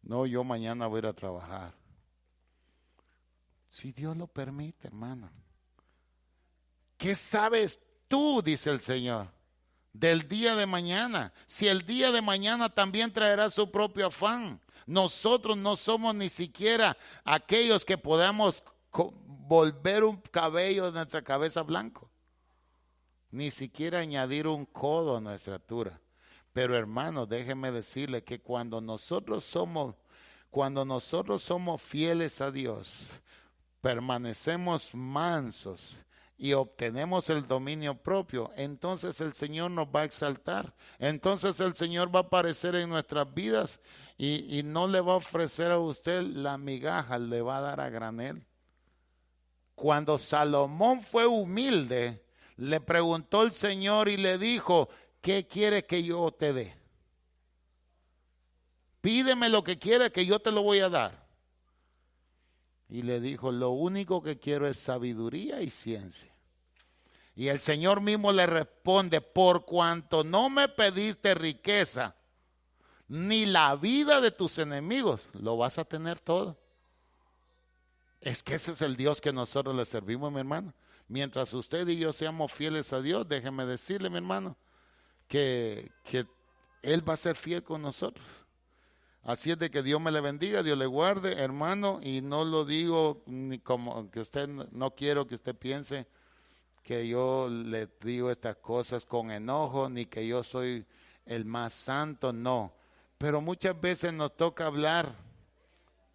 No, yo mañana voy a ir a trabajar. Si Dios lo permite, hermano. ¿Qué sabes tú, dice el Señor, del día de mañana? Si el día de mañana también traerá su propio afán. Nosotros no somos ni siquiera aquellos que podamos volver un cabello de nuestra cabeza blanco. Ni siquiera añadir un codo a nuestra altura. Pero hermano, déjeme decirle que cuando nosotros somos fieles a Dios, permanecemos mansos y obtenemos el dominio propio, entonces el Señor nos va a exaltar. Entonces el Señor va a aparecer en nuestras vidas y no le va a ofrecer a usted la migaja, le va a dar a granel. Cuando Salomón fue humilde, le preguntó el Señor y le dijo, ¿qué quiere que yo te dé? Pídeme lo que quiera que yo te lo voy a dar. Y le dijo, lo único que quiero es sabiduría y ciencia. Y el Señor mismo le responde, por cuanto no me pediste riqueza, ni la vida de tus enemigos, lo vas a tener todo. Es que ese es el Dios que nosotros le servimos, mi hermano. Mientras usted y yo seamos fieles a Dios, déjeme decirle, mi hermano, que Él va a ser fiel con nosotros. Así es de que Dios me le bendiga, Dios le guarde, hermano, y no lo digo ni como que usted, no quiero que usted piense que yo le digo estas cosas con enojo, ni que yo soy el más santo, no. Pero muchas veces nos toca hablar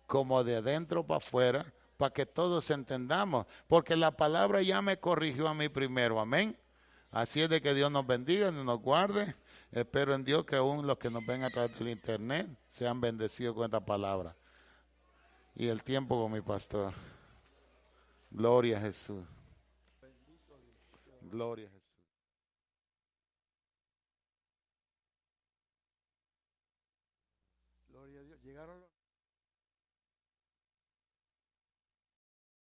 como de adentro para afuera, para que todos entendamos, porque la palabra ya me corrigió a mí primero, amén. Así es de que Dios nos bendiga y nos guarde. Espero en Dios que aún los que nos ven a través del internet sean bendecidos con esta palabra. Y el tiempo con mi pastor. Gloria a Jesús. Gloria a Jesús. Gloria a Dios. Llegaron los